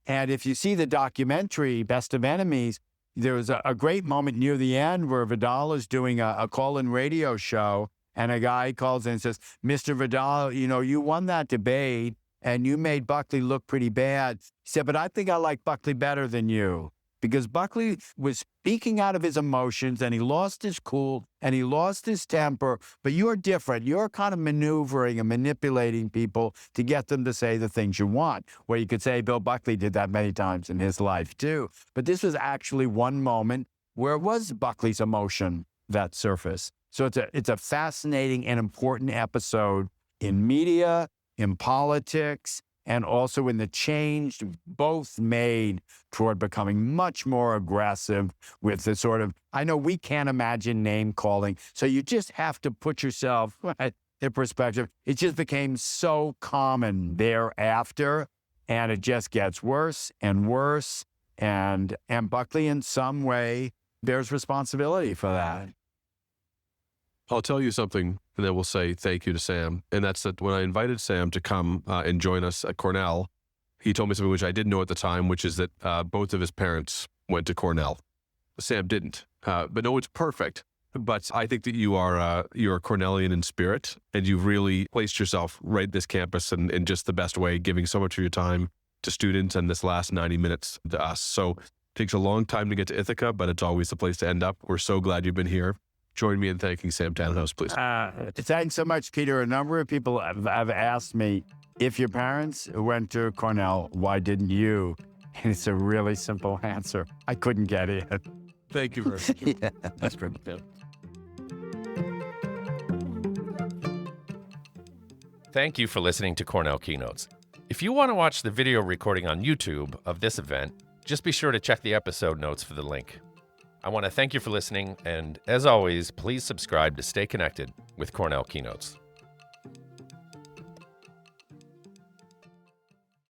And if you see the documentary, Best of Enemies, there was a great moment near the end where Vidal is doing a call-in radio show, and a guy calls in and says, Mr. Vidal, you won that debate, and you made Buckley look pretty bad. He said, but I think I like Buckley better than you. Because Buckley was speaking out of his emotions, and he lost his cool, and he lost his temper. But you're different. You're kind of maneuvering and manipulating people to get them to say the things you want. Well, you could say Bill Buckley did that many times in his life, too. But this was actually one moment where it was Buckley's emotion that surfaced. So it's a fascinating and important episode in media, in politics, and also in the change both made toward becoming much more aggressive with the sort of, I know we can't imagine name calling, so you just have to put yourself in perspective. It just became so common thereafter, and it just gets worse and worse. And Buckley, in some way, bears responsibility for that. I'll tell you something, and then we'll say thank you to Sam. And that's that when I invited Sam to come and join us at Cornell, he told me something which I didn't know at the time, which is that both of his parents went to Cornell. Sam didn't. But no one's perfect. But I think that you're Cornellian in spirit, and you've really placed yourself right at this campus in just the best way, giving so much of your time to students and this last 90 minutes to us. So it takes a long time to get to Ithaca, but it's always the place to end up. We're so glad you've been here. Join me in thanking Sam Tanenhaus, please. Thanks so much, Peter. A number of people have asked me, if your parents went to Cornell, why didn't you? And it's a really simple answer. I couldn't get in. Thank you very much. Yeah, that's pretty good. Thank you for listening to Cornell Keynotes. If you want to watch the video recording on YouTube of this event, just be sure to check the episode notes for the link. I want to thank you for listening, and as always, please subscribe to stay connected with Cornell Keynotes.